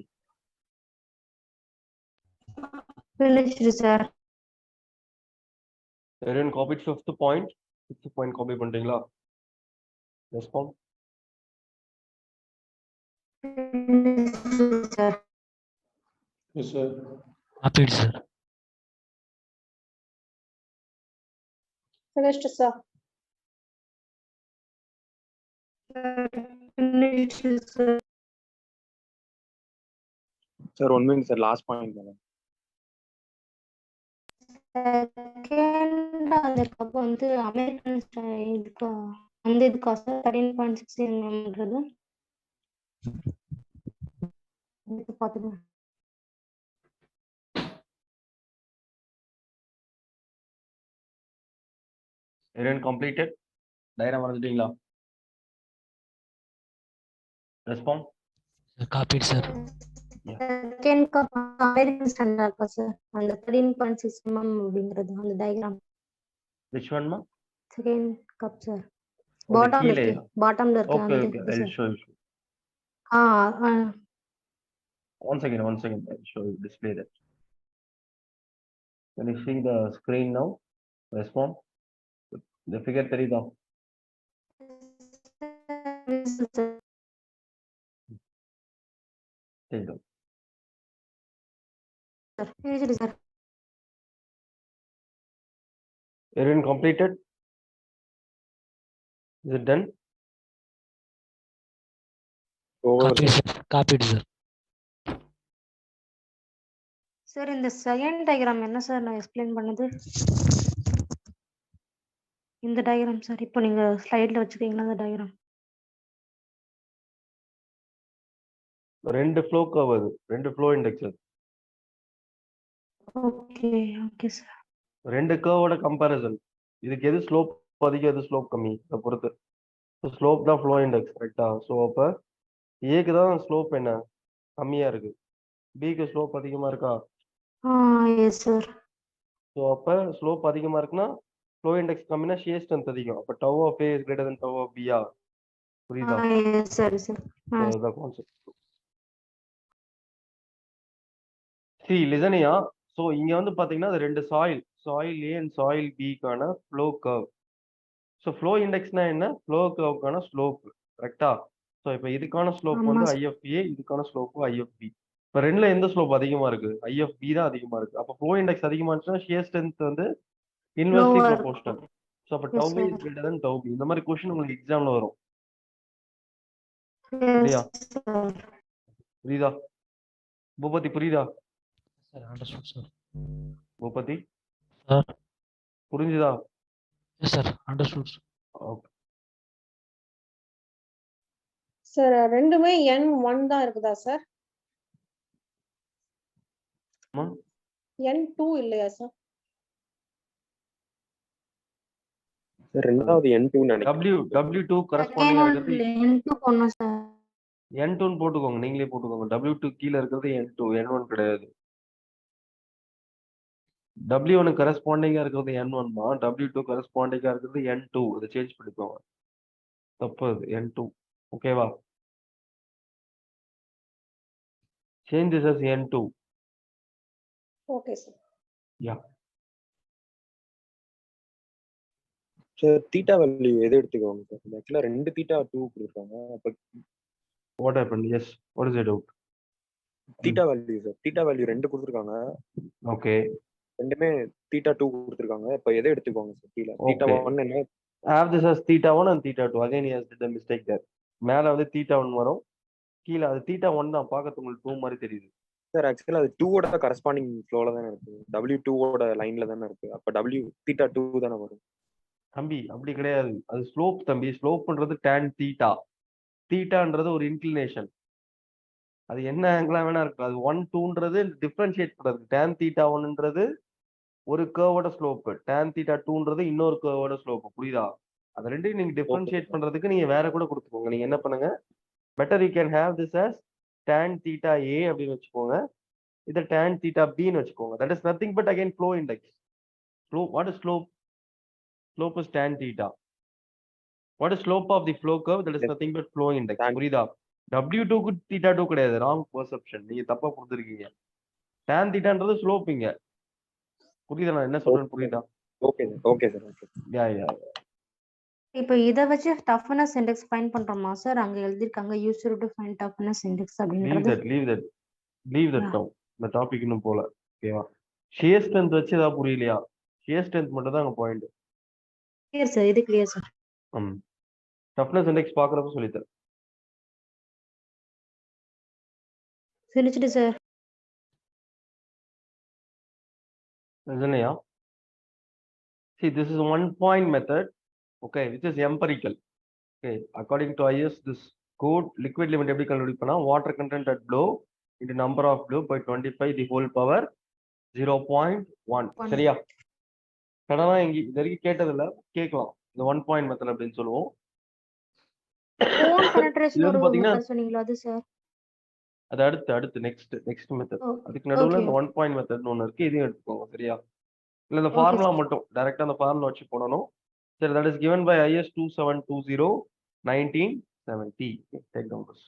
Finished sir. Everyone copied fifth point. Fifth point copy பண்றீங்களா? Respond. Sir. Yes sir. Copied sir. Finished sir. Finished sir. Sir 1 minute sir last point தானே. Second அந்த cup வந்து American இதுக்கு அந்த இதுக்கா sir 13.6 என்னன்றது இதுக்கு பாத்துங்க. Everyone completed? Diagram வரைஞ்சிட்டீங்களா? Respond. காப்பீடு sir. Second cup American standard sir. அந்த 13.6 அப்படிங்கிறது அந்த diagram. Which one, ma? Second cup sir. Okay, பாட்டம்ல கீழே. இருக்கு. பாட்டம்ல இருக்கு Okay, அந்த okay. இது I'll sir. show you. One second. I'll show you. Display that. Can you see the screen now? Respond. The figure தெரியுதா? தெரியுதா? Finished sir. Everyone completed? Is it done? காப்பீடு sir. Copied sir. Sir இந்த second diagram என்ன sir நான் explain பண்ணது? இந்த diagram sir இப்போ நீங்க ஸ்லைட்ல வச்சுக்கீங்களா அந்த டயக்ராம்? ரெண்டு ஃப்ளோ கர்வ் அது, ரெண்டு ஃப்ளோ இண்டெக்ஸ் அது. Okay okay sir. ரெண்டு கர்வோட கம்பேரிசன். இதுக்கு எது ஸ்லோப் அதிகம், எது ஸ்லோப் கம்மி, அதை பொறுத்து. ஸ்லோப் தான் ஃப்ளோ இண்டெக்ஸ், கரெக்டா? ஸோ அப்போ ஏக்கு தான் ஸ்லோப் என்ன கம்மியா இருக்கு, பிக்கு ஸ்லோப் அதிகமா இருக்கா? Yes sir. ஸோ அப்போ ஸ்லோப் அதிகமா இருக்குன்னா ஃப்ளோ இண்டெக்ஸ் கம்மினா ஷியர் ஸ்ட்ரென்த் அதிகம். அப்போ tau of A is greater than tau of பியா? புரியுதா? Yes sir sir. அதுதான் கான்செப்ட். சி லிசனியா. ஸோ இங்க வந்து பாத்தீங்கன்னா அது ரெண்டு சாயில் ஏ அண்ட் சாயில் பிக்கான ஃப்ளோ கர்வ். ஸோ ஃப்ளோ இண்டெக்ஸ்னா என்ன? ஃப்ளோ கர்வுக்கான ஸ்லோப், கரெக்டா? ஸோ இப்போ இதுக்கான ஸ்லோப் ஆமா வந்து சார். ஐஎஃப்ஏ, இதுக்கான ஸ்லோப் ஐஎஃப்பி. இப்போ ரெண்டுல எந்த ஸ்லோப் அதிகமா இருக்கு? ஐஎஃப்பி தான் அதிகமா இருக்கு. அப்போ ஃப்ளோ இண்டெக்ஸ் அதிகமா இருந்துச்சுன்னா ஷியர் ஸ்ட்ரென்த் வந்து இன்வெர்ஸ்லி லோவர். ப்ரொபோர்ஷனல். ஸோ அப்போ yes tau A is sir. Greater than tau B. இந்த மாதிரி கொஸ்டின் உங்களுக்கு எக்ஸாம்ல வரும். சரியா? Yes sir. புரியுதா பூபதி? புரியுதா sir understood sir. Boopathi? Sir. புரிஞ்சுதா? Yes sir understood. Okay. Sir ரெண்டுமே N1 தான் இருக்குதா சார்? ஆமா. N2 இல்லையா சார்? ரெண்டாவது N2 நினைக்கிறேன். W2 கரஸ்பாண்டிங்கா இருக்கிறது N2 போடணும் சார். N2 ன்னு போட்டுக்கோங்க, நீங்களே போட்டுக்கோங்க. W2 கீழே இருக்கிறது N2, N1 கிடையாது. W1 கரஸ்பாண்டிங்கா இருக்கிறது N1 தான், W2 கரஸ்பாண்டிங்கா இருக்கிறது N2. இதை சேஞ்ச் பண்ணிக்கோங்க, தப்பு அது. N2, ஓகேவா? Change this as N2. Okay sir. Yeah. Sir theta value எது எடுத்துக்கோங்க சார்? ஆக்சுவலா ரெண்டு தீட்டா 2 கொடுத்துருக்காங்க. அப்ப What happened? Yes, what is your doubt? Theta value sir, theta value ரெண்டு கொடுத்துருக்காங்க. ஓகே. ரெண்டுமே தீட்டா 2 கொடுத்துருக்காங்க. இப்ப எதை எடுத்துக்கோங்க சார்? Theta Okay. 1 என்ன? Have this as theta1 and theta2. Again he has did a mistake there. மேல வந்து theta1 வரும், கீழே அது theta1 தான். பார்க்கறதுக்கு உங்களுக்கு 2 மாதிரி தெரியுது. சார் ஆக்சுவலா அது 2 ஓட கரஸ்பாண்டிங் ஃப்ளோல தானே இருக்கு, W2 ஓட லைன்ல தானே இருக்கு. அப்ப W தீட்டா 2 தானே வரும். தம்பி அப்படி கிடையாது, அது ஸ்லோப் தம்பி. ஸ்லோப்ன்றது tan theta. தீட்டான்றது ஒரு இன்க்ளினேஷன், அது என்ன ஆங்கிளா வேணா இருக்கு. அது 1 2ன்றது டிஃபரன்ஷியேட் பண்றது. tan theta 1ன்றது ஒரு கர்வோட ஸ்லோப், tan theta 2ன்றது இன்னொரு கர்வோட ஸ்லோப். புரியுதா? அது ரெண்டையும் நீங்க டிஃபரன்ஷியேட் பண்றதுக்கு நீங்க வேற கூட கொடுத்துக்கோங்க. நீங்க என்ன பண்ணுங்க, better you can have this as tan theta a அப்படின்னு வச்சுக்கோங்க, இதை tan theta b ன்னு வச்சுக்கோங்க. That is nothing but again flow index. What is slope? Slope is tan theta. What is slope of the flow curve? That is nothing but flow index. புரியுதா? W2 க்கு theta 2 கிடையாது, wrong perception. நீங்க தப்பா கொடுத்துருக்கீங்க. tan thetaன்றது slope இங்க. புரியுதா நான் என்ன சொல்றேன்னு? புரியுதா? Okay sir. Okay sir. Okay. Yeah yeah. இப்போ இத வச்சு டஃப்னஸ் இண்டெக்ஸ் ஃபைண்ட் பண்றோமா சார்? அங்க எழுதிருக்காங்க use to find toughness index அப்படின்றது. Leave that now. இந்த டாபிக் இன்னும் போல. ஓகேவா? ஷியர் ஸ்ட்ரென்த் வச்சு ஏதாவது புரியலையா? ஷியர் ஸ்ட்ரென்த் மட்டும் தான் அங்க பாயிண்ட். கிளியர் சார், இது கிளியர் சார். டஃப்னஸ் இண்டெக்ஸ் பார்க்கறப்ப சொல்லித்தரேன். சொல்லிச்சிட்டு சார். இல்லையா? See, this is one point method, okay, which is empirical. Okay, according to IS, this code liquid limit எப்படி கண்டுபிடிப்பனா, water content at blow into number of blow by 25 the whole power 0.1. சரியா? கடனா இங்க இது வரைக்கும் கேட்டதில்ல, கேட்கலாம். இந்த 1 point method அப்படின்னு சொல்லுவோம். Cone penetration ஒரு பாத்தீங்கன்னா மெத்தட் சொன்னீங்களா அது சார்? அது அடுத்து நெக்ஸ்ட் மெத்தட். அதுக்கு நடுவுல இந்த 1 point method ஒன்னு இருக்கு, இதையும் எடுத்துக்கோங்க. சரியா? இல்ல இந்த ஃபார்முலா மட்டும் டைரக்டா அந்த ஃபார்முலா வச்சு போடணும். சரி, that is given by IS 2720/1970. Take down this.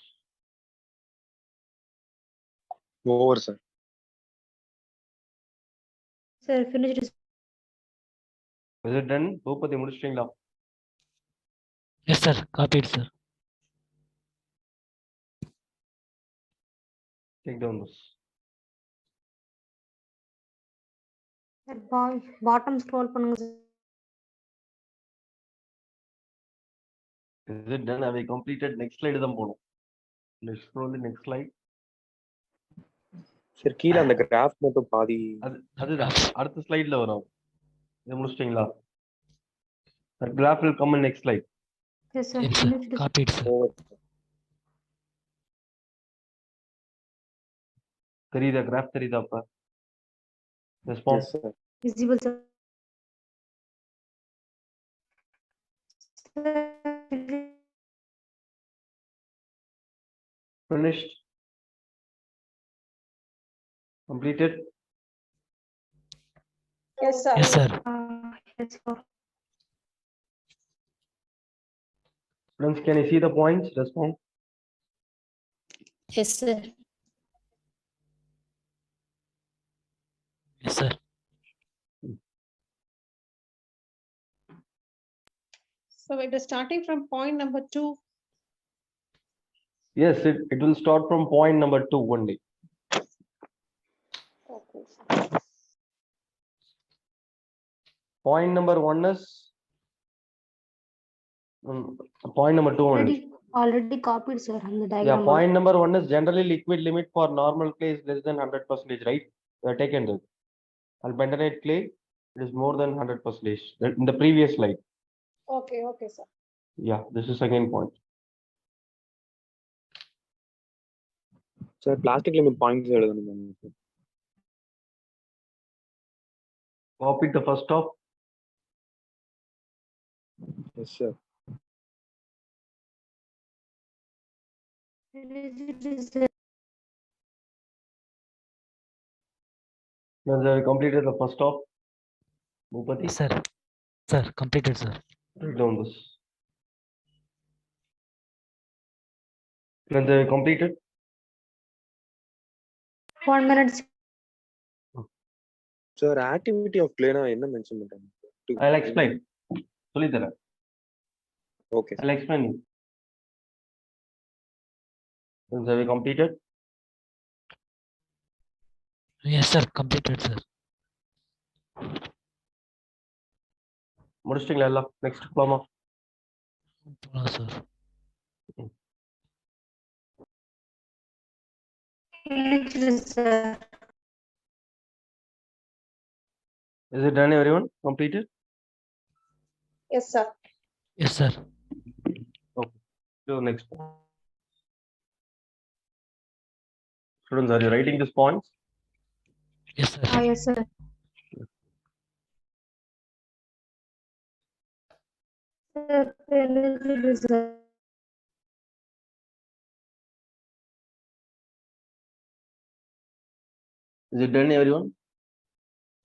Over sir. Sir finished. Is it done? Boopathi முடிச்சிட்டீங்களா? Yes sir. Copied sir. Take down this. Sir bottom scroll பண்ணுங்க sir. Is it done? Have we completed? Next slide தான் போணும். let's scroll the next slide. சரி கீழே அந்த graph மட்டும் பாதி அதுதான் அடுத்த ஸ்லைட்ல வரும். இதை முடிச்சிட்டீங்களா? The graph will come in next slide. Yes, sir. Yes, sir. Finished, sir. Copied, sir. தெரியுதா கிராஃப் தெரியுதா அப்ப? Response Yes, sir. Visible, sir. Sir, finished, completed. Yes, sir. Yes, sir. yes, sir. Friends, can you see the points? Response. Yes, sir. Yes, sir. So it is starting from point number 2. Yes, it will start from point number 2 only. Okay. Point number 1 is point number 2 only. Already copied, sir, on the Yeah, diagram. point number 1 is generally liquid limit for normal clay is less than 100%, right? We have taken this. Albentonite clay, it is more than 100%. In the previous slide. Okay, okay, sir. Yeah, this is second point. Sir plastic limit points எழுதணும். Copy the first stop. Yes, sir. Now they have completed the first stop. Bhupati, Yes, sir. Sir, completed, sir. write down this. When they have completed, 1 minute. Sir activity of பிளேனா என்ன mention பண்றாங்க? I'll explain. Solidara. Okay. I'll explain you. When they have completed, Yes, sir. Completed, sir. முடிச்சிட்டீங்களா எல்லாம்? Next போலாமா? Hello, sir. Finished, sir. Is it done, everyone? Completed? Yes, sir. Yes, sir. So next point. Students, are you writing these points? Yes, sir. Yes, sir. Sir, finished, sir. Is it done, everyone?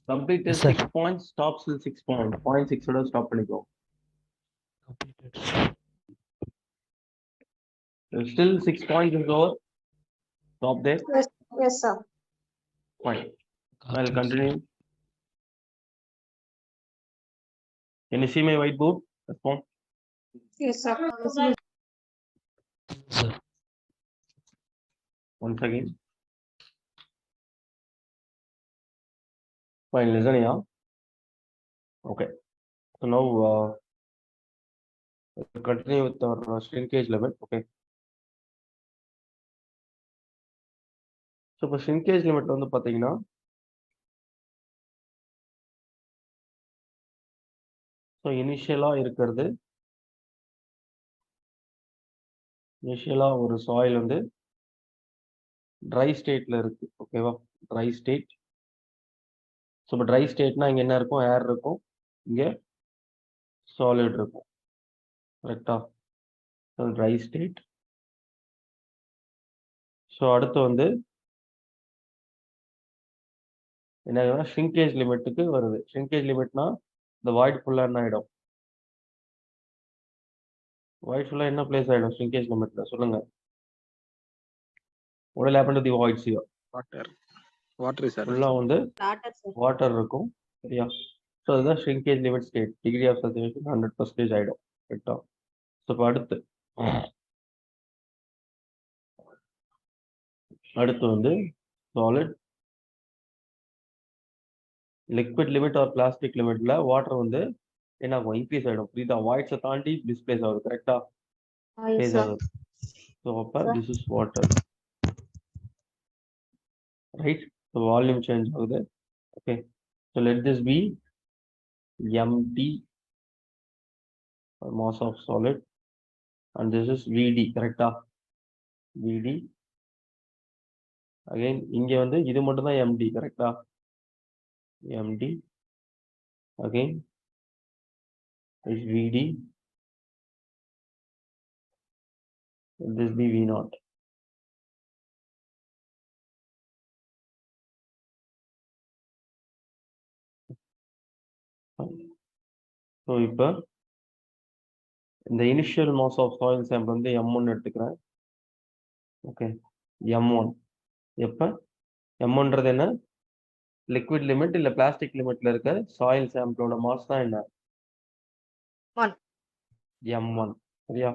Complete Yes, is sir. 6 points, stop till 6 points. Point 6 ஓட stop பண்ணிக்கோ. Completed. Still 6 points is over. Stop there. Yes, yes, sir. Fine. I'll Copied, continue. Can you see my whiteboard? Response. Yes, sir. sir. Sir. Once again. Fine, listen here. Okay. So now we'll continue with our shrinkage limit. Okay. So இப்போ shrinkage limit வந்து பாத்தீங்கன்னா so இனிஷியலாக இருக்கிறது இனிஷியலாக ஒரு soil வந்து try ஸ்டேட்ல இருக்கு. ஓகேவா? Tri state. ஸோ இப்போ ட்ரை ஸ்டேட்னா இங்கே என்ன இருக்கும்? ஏர் இருக்கும், இங்கே சாலிட் இருக்கும். கரெக்டா? So tri state. ஸோ அடுத்து வந்து என்ன ஷ்ரிங்கேஜ் லிமிட்டுக்கு வருது. ஷ்ரிங்கேஜ் லிமிட்னா இந்த வாய்ட் ஃபுல்லாக என்ன ஆகிடும்? வாய்ட் ஃபுல்லாக என்ன பிளேஸ் ஆகிடும் ஷ்ரிங்கேஜ் லிமிட்ல? சொல்லுங்க. What will happen to the voids here? Water sir ஃபுல்லாக வந்து Water, sir. வாட்டர் இருக்கும். சரியா? ஸோ அதுதான் shrinkage limit state. Degree of saturation 100% ஆகிடும். கரெக்டா? ஸோ இப்போ அடுத்து வந்து solid liquid limit or plastic லிமிட்ல வாட்டர் வந்து என்ன ஆகும்? இன்க்ரீஸ் ஆகிடும். புரியுதா? வாய்ட்ஸை தாண்டி டிஸ்பிளேஸ் ஆகுது. கரெக்டா? Yes, place sir. ஆகுது. So So upper, Sir. this is water. Right? So volume change over there. Okay. So let this be MT, mass of solid, and this is VD, correct? VD. Again, இங்க வந்து இது மட்டும் தான் MD, correct? MD. Again, is VD. This be V0. So இப்ப இந்த initial mass of soil sample வந்து M1 எடுத்துக்கிறேன். Okay. M1. எப்ப M1ன்றது என்ன? liquid limit இல்ல plastic limitல இருக்க soil sampleோட mass தான் என்ன? 1. M1. சரியா?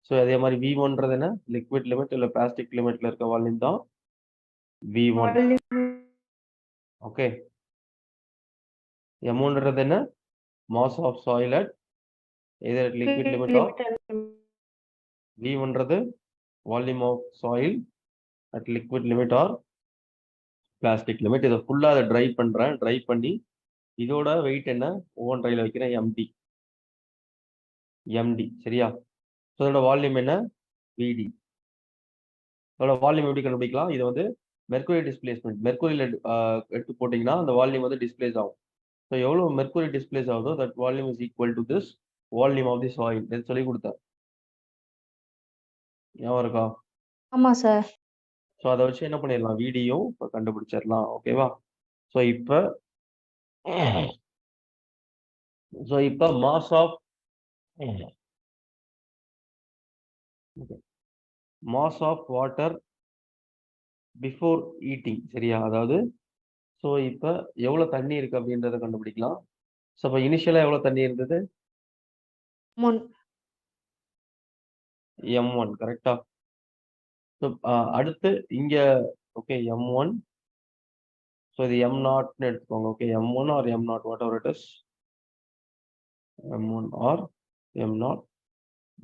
So அதே மாதிரி V1ன்றது என்ன? liquid limit இல்ல plastic limitல இருக்க வால்யூம் தான் V1. Okay. M1ன்றது என்ன? mass of soil at either at liquid limit or V1ன்றது volume of soil at liquid limit or plastic limit. இதை ஃபுல்லா அதை ட்ரை பண்றேன். ட்ரை பண்ணி இதோட வெயிட் என்ன? ஓவன் ட்ரைல வைக்கிறேன் MD. MD சரியா? ஸோ இதோட வால்யூம் என்ன? VD. இதோட வால்யூம் எப்படி கண்டுபிடிக்கலாம்? இது வந்து மெர்குரி டிஸ்பிளேஸ்மெண்ட். மெர்குரியில் எடுத்து போட்டிங்கன்னா அந்த வால்யூம் வந்து டிஸ்பிளேஸ் ஆகும். ஸோ எவ்வளோ மெர்குரி டிஸ்பிளேஸ் ஆகுதோ that volume is equal to this volume of the soil சொல்லி கொடுத்தேன். ஞாபகம் இருக்கா? ஆமா சார். ஸோ அதை வச்சு என்ன பண்ணிடலாம்? வீடியும் இப்போ கண்டுபிடிச்சிடலாம். ஓகேவா? ஸோ இப்போ mass of water before heating சரியா? அதாவது ஸோ இப்போ எவ்வளோ தண்ணி இருக்கு அப்படின்றத கண்டுபிடிக்கலாம். ஸோ இப்போ இனிஷியலாக எவ்வளோ தண்ணி இருந்தது? M1 கரெக்டா? ஸோ அடுத்து இங்க ஓகே M1. ஸோ இது M0ன்னு எடுத்துக்கோங்க. Okay M1 or M0 whatever it is. M1 or M0.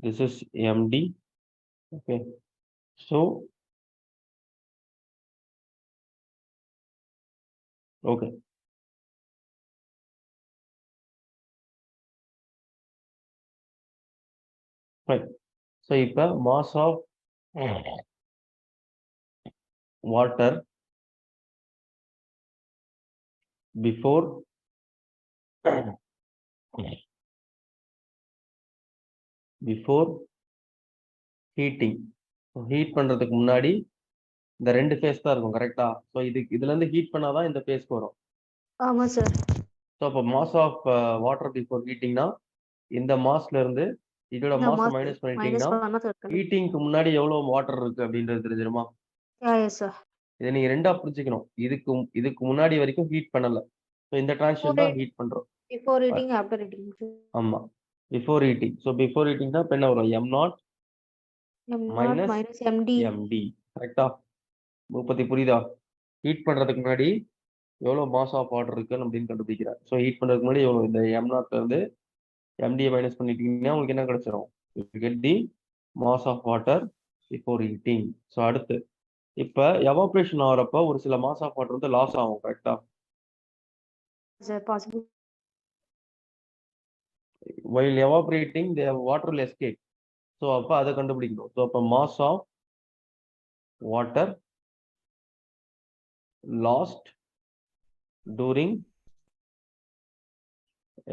This is MD. Okay. So okay. Right. So இப்போ mass of water before heating. Heat பண்றதுக்கு முன்னாடி இந்த ரெண்டு ஃபேஸ் தான் இருக்கும் கரெக்டா? ஸோ இதுல இருந்து ஹீட் பண்ணாதான் இந்த ஃபேஸ்க்கு வரும். ஆமா சார். ஸோ அப்போ மாஸ் ஆஃப் வாட்டர் பிஃபோர் ஹீட்டிங்னா இந்த மாஸ்ல இருந்து இதோட மாஸ் மைனஸ் பண்ணிட்டீங்கன்னா ஹீட்டிங்க்கு முன்னாடி எவ்வளவு வாட்டர் இருக்கு அப்படின்றது தெரிஞ்சிருமா? இதை நீங்க ரெண்டா புரிஞ்சுக்கணும். இதுக்கு முன்னாடி வரைக்கும் ஹீட் பண்ணல. ஸோ இந்த டிரான்சிஷன் தான் ஹீட் பண்றோம். Before heating after heating. ஆமா before heating. So before heating தான் என்ன வரும்? M0 மைனஸ் MD கரெக்டா? பத்தி புரியுதா? ஹீட் பண்றதுக்கு முன்னாடி எவ்வளவு மாஸ் ஆஃப் வாட்டர் இருக்குன்னு அப்படின்னு கண்டுபிடிக்கிறேன். ஸோ ஹீட் பண்றதுக்கு முன்னாடி எவ்வளவு இந்த M0 இருந்து MD மைனஸ் பண்ணிட்டீங்கன்னா உங்களுக்கு என்ன கிடைச்சிரும்? get the mass of water before heating. So அடுத்து இப்ப எவாபரேஷன் ஆகிறப்ப ஒரு சில மாஸ் ஆஃப் வாட்டர் வந்து லாஸ் ஆகும் கரெக்டா? while evaporating the water will escape. So அப்ப அதை கண்டுபிடிக்கணும். ஸோ அப்ப mass of water lost during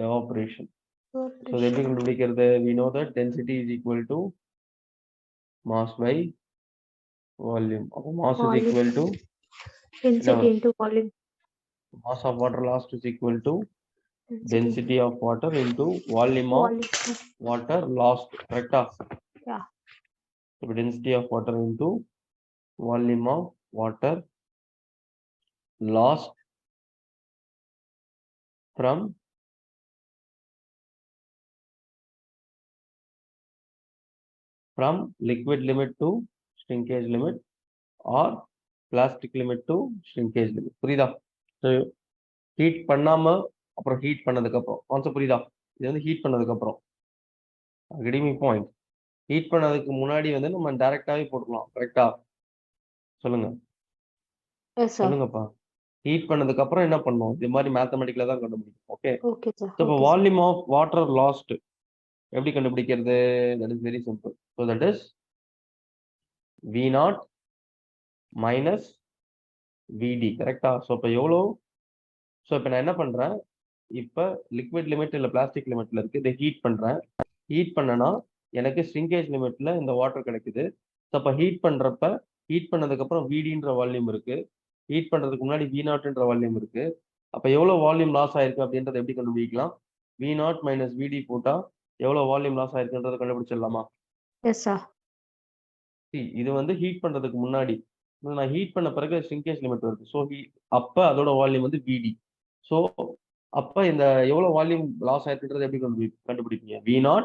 evaporation. So they will indicate that we know that density is equal to mass by volume. Mass is equal to density into volume. Mass of water lost is equal to density of water into volume of water lost. Correct? Yeah. So density of water into volume of water lost from liquid limit to shrinkage limit or plastic limit to shrinkage limit. புரியுதா? So heat பண்ணாம அப்புறம் heat பண்ணதுக்கு அப்புறம் concept புரியுதா? இது வந்து heat பண்ணதுக்கு அப்புறம் getting me point. ஹீட் பண்ணதுக்கு முன்னாடி வந்து நம்ம டைரக்டாவே போட்டுக்கலாம். கரெக்ட்டா? சொல்லுங்க. Yes sir. சொல்லுங்கப்பா. ஹீட் பண்ணதுக்கு அப்புறம் என்ன பண்ணணும்? இது மாதிரி மேத்தமேட்டிக்ல தான் கண்டுபிடிக்கும். ஓகே. Okay sir. ஸோ இப்போ okay sir. Volume of water lost எப்படி கண்டுபிடிக்கிறது? That is very simple. So that is V0 minus VD. கரெக்டா? ஸோ இப்போ எவ்வளோ? ஸோ இப்போ நான் என்ன பண்றேன்? இப்போ லிக்விட் லிமிட் இல்லை பிளாஸ்டிக் லிமிட்ல இருக்கு. இதை ஹீட் பண்றேன். ஹீட் பண்ணனா எனக்கு ஸ்ரிங்கேஜ் லிமிட்ல இந்த வாட்டர் கிடைக்குது. ஸோ அப்போ ஹீட் பண்றப்ப ஹீட் பண்ணதுக்கு அப்புறம் VDன்ற வால்யூம் இருக்கு. ஹீட் பண்றதுக்கு முன்னாடி V0ன்ற வால்யூம் இருக்கு. அப்போ எவ்வளோ வால்யூம் லாஸ் ஆயிருக்கு அப்படின்றத எப்படி கண்டுபிடிக்கலாம்? V0 மைனஸ் VD போட்டா எவ்வளோ வால்யூம் லாஸ் ஆயிருக்குன்றதை கண்டுபிடிச்சிடலாமா? Yes sir. இது வந்து ஹீட் பண்றதுக்கு முன்னாடி. நான் ஹீட் பண்ண பிறகு ஷ்ரிங்கேஜ் லிமிட் வருது. ஸோ அப்ப அதோட வால்யூம் வந்து VD. ஸோ அப்ப இந்த எவ்வளவு வால்யூம் லாஸ் ஆயிருக்குன்றதை எப்படி கண்டுபிடிப்பீங்க? V0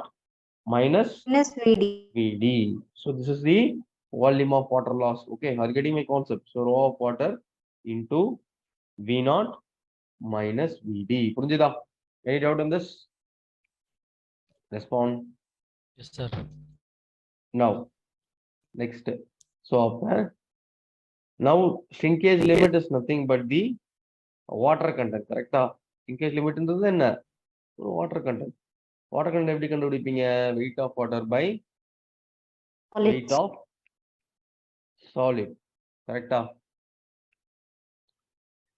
மைனஸ் மைனஸ் விடி. VD. So this is the volume of water loss. Okay, are you getting my concept? So rho of water into V0 minus VD. புரிஞ்சுதா? Any doubt on this? Respond. Yes, sir. Now, next. So now shrinkage limit is nothing but the water content. Correct? Shrinkage limit is என்ன? Water content. Water content எப்படி கண்டுபிடிப்பீங்க? Weight of water by weight of solid. Correct?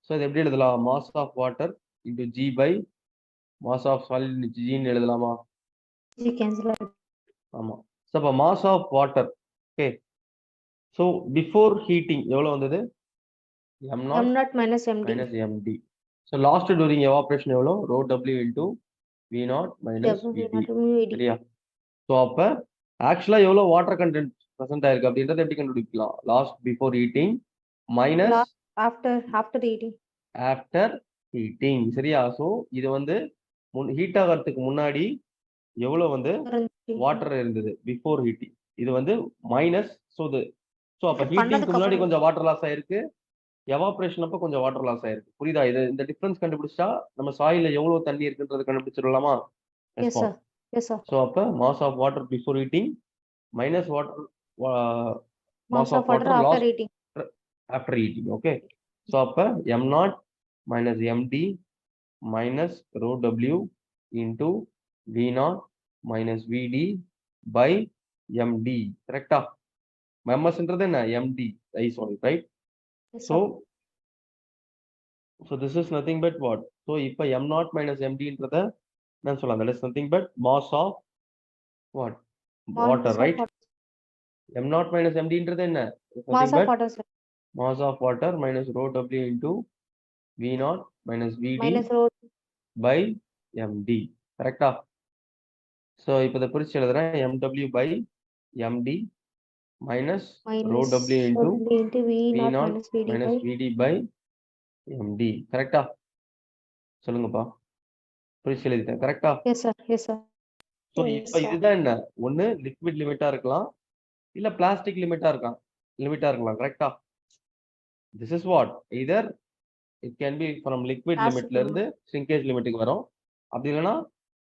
So இது எப்படி எழுதலாம்? Mass of water into G by mass of solid into G ன்னு எழுதலாமா? G cancel ஆயிடும். ஆமா. So அப்ப mass of water. Okay. So before heating எவ்வளவு வந்தது? M0 M0 minus MD. minus MD. So last during evaporation எவ்வளோ? Rho W into V0 minus VD. சரியா? So அப்ப ஆக்சுவலா எவ்வளவு வாட்டர் கண்டென்ட் பிரசன்ட் ஆயிருக்கு அப்படின்றத எப்படி கண்டுபிடிக்கலாம்? Last before heating minus after eating. After heating. சரியா? ஸோ இது வந்து ஹீட் ஆகிறதுக்கு முன்னாடி எவ்வளவு வந்து வாட்டர் இருந்தது பிஃபோர் ஹீட்டிங். இது வந்து மைனஸ். ஸோ அப்ப ஹீட்டிங்க்கு முன்னாடி கொஞ்சம் வாட்டர் லாஸ் ஆயிருக்கு. எவாபரேஷன் அப்ப கொஞ்சம் வாட்டர் லாஸ் ஆயிருக்கு. புரியுதா? இது இந்த டிஃபரன்ஸ் கண்டுபிடிச்சா நம்ம சாயில எவ்வளவு தண்ணி இருக்குன்றத கண்டுபிடிச்சிடலாமா? Yes sir. Yes sir. So அப்ப mass of water before heating minus water mass of water after heating. after eating. Okay, so அப்ப M0 minus MD minus rho W into V0 minus VD by MD. Correct? MS ன்றது என்ன? MD solid, right? So this is nothing but what? So இப்ப M0 minus MD ன்றத நான் சொல்லலாம். That is nothing but mass of what? Water, right? M0 minus MD ன்றது என்ன? Mass of water sir. Mass of water minus rho W into V0 minus VD minus row by MD. Correct? So இப்போ இதை பிரிச்சு எழுதுறேன். MW by MD minus rho W into V0 minus VD by MD. Correct? சொல்லுங்கப்பா. பிரிச்சு எழுதிட்டேன். Correct? S sir. Yes sir. So இப்போ இதுதான் என்ன? ஒன்னு லிக்விட் லிமிட்டா இருக்கலாம், இல்ல பிளாஸ்டிக் லிமிட்டா இருக்கலாம். கரெக்டா? This is what? Either it can be from liquid limitல இருந்து shrinkage limitக்கு வரும். அப்படி இல்லனா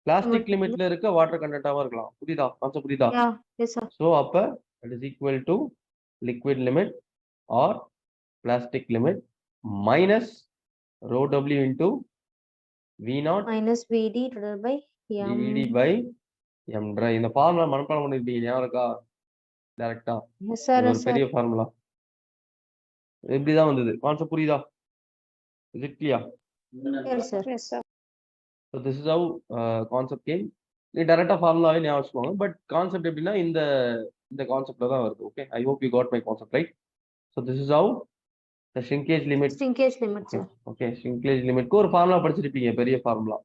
plastic limitல இருக்க water content-ஆவும் இருக்கலாம். புரியுதா? கான்செப்ட் புரியுதா? யா. Yes sir. So அப்ப it is equal to liquid limit or plastic limit minus rho W into V0 minus VD divided by M. VD by M dry. இந்த formula மனப்பாடம் பண்ணிருப்பீங்க. ஞாபகம் இருக்கா? டைரக்டா எஸ் சார். ஒரு yes sir. பெரிய formula. இப்படிதான் வந்தது. கான்செப்ட் புரியுதா? Is it clear? Yes sir. Yes, sir. So this is how concept came. நீ டைரக்டா ஃபார்முலாவே ஞாபகம் வச்சுக்கோங்க. பட் கான்செப்ட் எப்படின்னா இந்த கான்செப்ட்ல தான் வருது. Okay, I hope you got my concept right. So this is how the shrinkage limit. shrinkage limit sir. Okay, shrinkage limitக்கு ஒரு ஃபார்முலா படிச்சிருப்பீங்க, பெரிய ஃபார்முலா.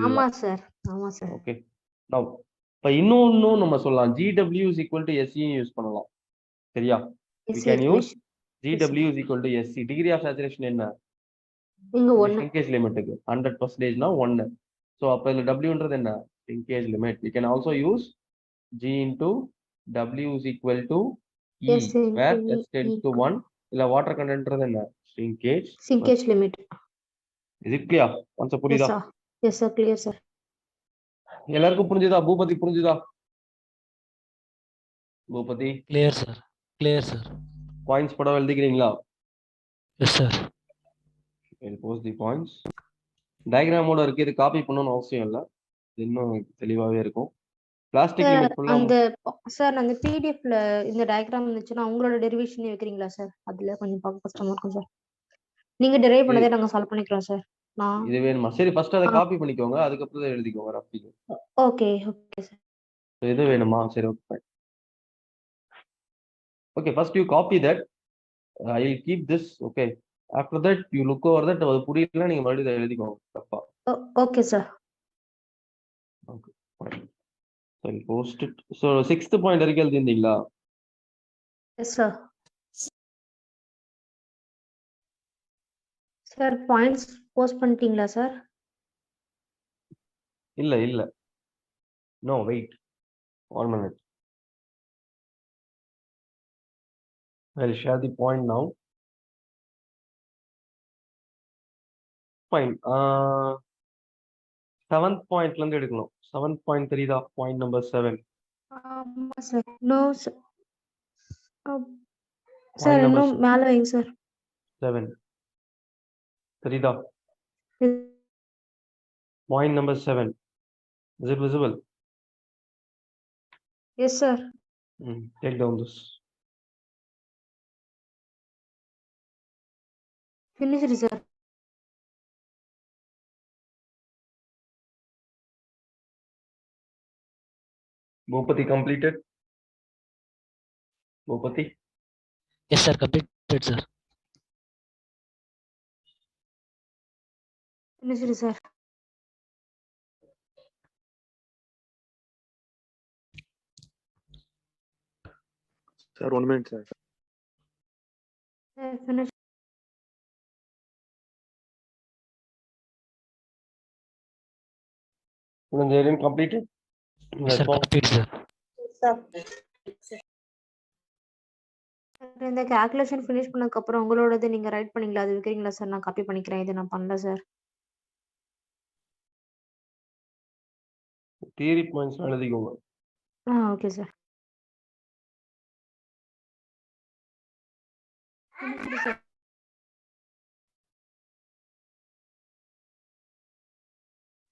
ஆமா சார். ஆமா சார். ஓகே, now இப்போ இன்னும் நம்ம சொல்லலாம் GW is equal to SE use பண்ணலாம். சரியா? we can use GW is equal to SC. degree of saturation என்ன? இங்க 1. shrinkage limitக்கு 100% னா 1. so அப்ப இதுல W ன்றது என்ன? shrinkage limit. we can also use G into W is equal to E, S into where E S tends to 1. இல்ல water content ன்றது என்ன? shrinkage limit. is it clear? Concept புரியுதா? Yes sir. Clear sir. எல்லாருக்கும் புரிஞ்சுதா? பூபதி புரிஞ்சுதா? Boopathi Clear, sir. Clear, sir. Points படம் எழுதிக்கிறீங்களா? Yes, sir. Post the points. டயக்ராமோட இருக்கு, இது காப்பி பண்ணணும்னு அவசியம் இல்லை, இது இன்னும் தெளிவாகவே இருக்கும். பிளாஸ்டிக் லிமிட் ஃபுல்லாக அந்த சார் அந்த பிடிஎஃப்ல இந்த டயக்ராம் இருந்துச்சுன்னா உங்களோட டெரிவேஷன் வைக்கிறீங்களா சார்? அதுல கொஞ்சம் பார்க்க கஷ்டமா இருக்கும் சார். நீங்க டெரைவ் பண்ணதே நாங்க சால்வ் பண்ணிக்கிறோம் சார். நான் இது வேணுமா? சரி, ஃபர்ஸ்ட் அதை காப்பி பண்ணிக்கோங்க, அதுக்கப்புறம் தான் எழுதிக்கோங்க ரஃபிக்கு. Okay okay sir. இது வேணுமா? சரி, okay. Okay, first you copy that. I will keep this. Okay. After that, you look over that. அது புரியலன்னா நீங்க மறுபடியும் இதை எழுதிக்கோங்க தப்பா. Okay sir. Okay, fine. So I'll post it. So 6th point வரைக்கும் எழுதிருந்தீங்களா? Yes sir. Sir points post பண்ணிட்டீங்களா சார்? இல்ல. No, wait. 1 minute. I'll share the point now. Fine. 7th pointல இருந்து எடுக்கணும். 7th point தெரியுதா? Point number 7. ஆமா sir. No sir. Point sir number இன்னும் மேல வைங்க சார். 7. தெரியுதா? Point number 7. Is it visible? Yes sir. Take down this. Finished sir. Bhupati completed? Bhupati? Yes, sir. Completed, sir. Finished sir. Sir 1 minute sir. Finish. Nigerian completed? Yes, sir. Completed, sir. Yes, sir. இந்த calculation finish பண்ணதுக்கு அப்புறம் உங்களோடது நீங்க right பண்ணீங்களா? அது வைக்கிறீங்களா sir? நான் copy பண்ணிக்கிறேன். இது நான் பண்ணல சார். தியரி பாயிண்ட்ஸ் எழுதிக்கோங்க. Okay sir. Finished sir.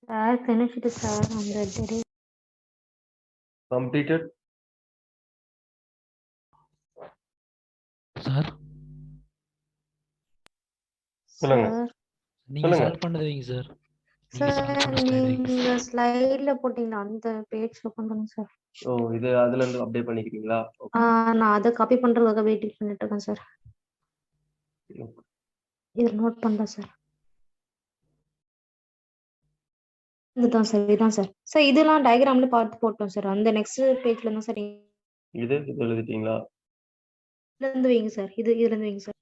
Sir finished sir. அந்த டெரி Completed? Sir. சொல்லுங்க. சார். நீங்க சொல்லுங்க. சால்வ் பண்ணது வைங்க சார். சார் நீங்க ஸ்லைட்ல போட்டீங்களா அந்த பேஜ்ல பண்ணுங்க சார். ஓ, இது அதுல இருந்து அப்டேட் பண்ணிக்கிறீங்களா? நான் அதை காப்பி பண்றதுக்காக வெயிட் பண்ணிட்டு இருக்கேன் சார். இது நோட் பண்றேன் சார். இதுதான் சார். சார் இதெல்லாம் டயக்ராம்ல பார்த்து போட்டோம் சார். அந்த நெக்ஸ்ட் பேஜ்ல தான் சார். இது எழுதிட்டீங்களா? இதுல இருந்து வைங்க சார். இதுல இருந்து வைங்க சார்.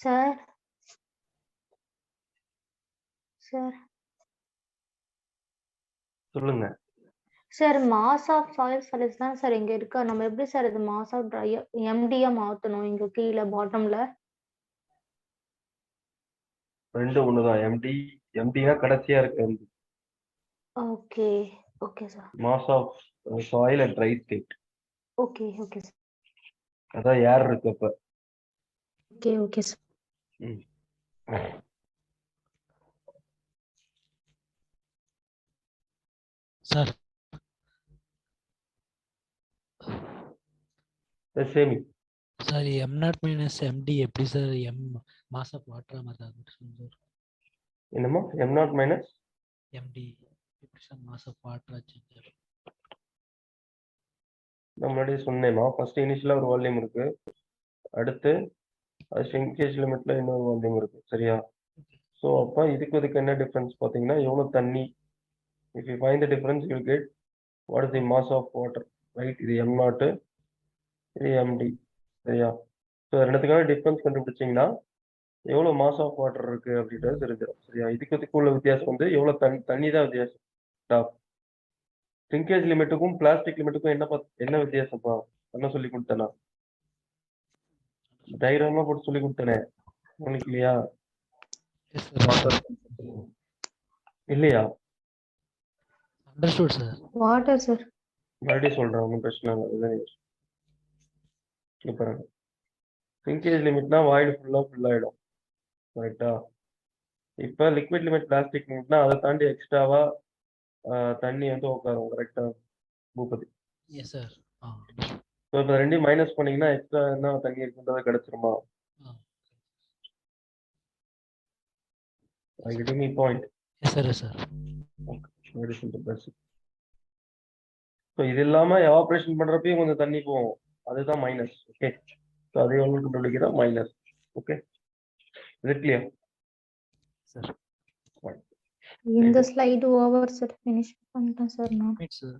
சார் சார் சொல்லுங்க. Sir mass of soil solids தான் சார் இங்க இருக்கா. நம்ம எப்படி சார் இது மாஸ் ஆஃப் எம்டியா மாத்தணும்? இங்க கீழே பாட்டம்ல ரெண்டும் ஒண்ணுதான். எம்டினா கடைசியா இருக்கு. Okay okay sir. Mass of soil at dry state. Okay sir. அதான் ஏர் இருக்கு அப்ப. Okay sir. Sir. சேமி. சார் M0 minus MD எப்படி சார் மாஸ் ஆஃப் வாட்டர் மாதிரி சொல்லுங்க சார். என்னமா? M0 minus MD எப்படி சார் மாஸ் ஆஃப் வாட்டர் ஆச்சு? நான் முன்னாடியே சொன்னேமா, ஃபர்ஸ்ட் இனிஷியலா ஒரு வால்யூம் இருக்கு, அடுத்து அது ஷ்ரிங்கேஜ் லிமிட்ல இன்னொரு வால்யூம் இருக்கு. சரியா? ஸோ அப்போ இதுக்கு என்ன டிஃபரன்ஸ் பார்த்தீங்கன்னா எவ்வளோ தண்ணி. If you find the difference you get what is the mass of water, right? இது M0, இது MD. சரியா? ஸோ ரெண்டுத்துக்கான டிஃபரன்ஸ் கண்டுபிடிச்சிங்கன்னா எவ்வளோ மாஸ் ஆஃப் வாட்டர் இருக்கு அப்படின்றது தெரிஞ்சிடும். சரியா? இதுக்கு உள்ள வித்தியாசம் வந்து எவ்வளோ தண்ணி தான் வித்தியாசம். டாப் ஷ்ரிங்கேஜ் லிமிட்டுக்கும் பிளாஸ்டிக் லிமிட்டுக்கும் என்ன வித்தியாசம்ப்பா? என்ன சொல்லி கொடுத்தேனா? டைராமா போட்டு சொல்லி கொடுத்தனே உங்களுக்கு இல்லையா? இல்லையா? Understood, sir. Water sir. மறுபடியும் சொல்றேன், ஒன்றும் பிரச்சனை இல்லை. இங்க பாருங்க, சிங்கேஜ் லிமிட்னா வாய்டு ஃபுல் ஆயிடும், கரெக்டா? இப்போ லிக்விட் லிமிட் பிளாஸ்டிக் லிமிட்னா அதை தாண்டி எக்ஸ்ட்ராவா தண்ணி வந்து உட்காரும், கரெக்டா பூபதி? S sir. ஸோ இப்போ ரெண்டையும் மைனஸ் பண்ணீங்கன்னா எக்ஸ்ட்ரா என்ன தண்ணி இருக்குன்றதை கிடைச்சிருமா? I give me point. S sir. Yes sir. Very simple, that's it. So இது இல்லாம எவாபரேஷன் பண்றப்பயும் கொஞ்சம் தண்ணி போகும், அதுதான் மைனஸ். ஓகே, ஸோ அதை எவ்வளோ கண்டுபிடிக்கிறா மைனஸ். ஓகே, இது கிளியர் சார். இந்த ஸ்லைடு ஓவர் சார், ஃபினிஷ் பண்ணிட்டேன் சார் நான். சார்